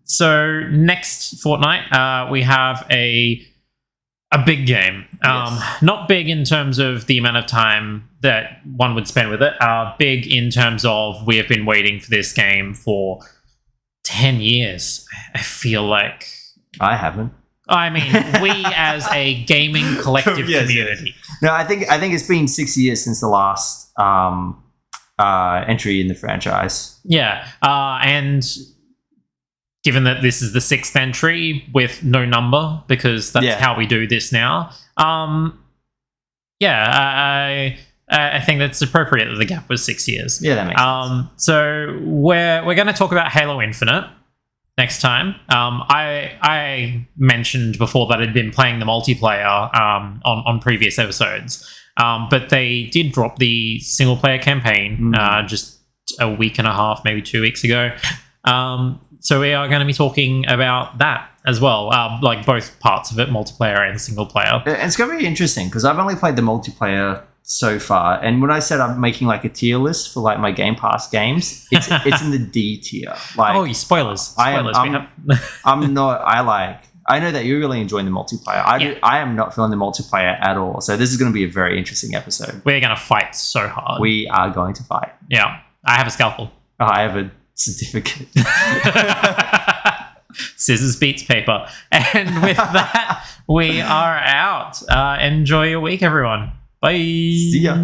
So next fortnight, we have a big game. Not big in terms of the amount of time that one would spend with it. Big in terms of we have been waiting for this game for 10 years. I feel like. I haven't. I mean, we as a gaming collective community. No, I think it's been 6 years since the last entry in the franchise. Yeah, and given that this is the 6th entry with no number, because that's how we do this now. I think that's appropriate that the gap was 6 years. Yeah, that makes sense. So we're going to talk about Halo Infinite next time. I mentioned before that I'd been playing the multiplayer on previous episodes, but they did drop the single player campaign just a week and a half, maybe 2 weeks ago. So we are going to be talking about that as well, like both parts of it, multiplayer and single player. It's going to be interesting because I've only played the multiplayer so far, and when I said I'm making like a tier list for like my Game Pass games, it's in the D tier. Like, spoilers! I know that you're really enjoying the multiplayer. I am not feeling the multiplayer at all. So this is going to be a very interesting episode. We're going to fight so hard. We are going to fight. Yeah, I have a scalpel. I have a certificate. Scissors beats paper. And with that, we are out. Enjoy your week, everyone. Bye. See ya.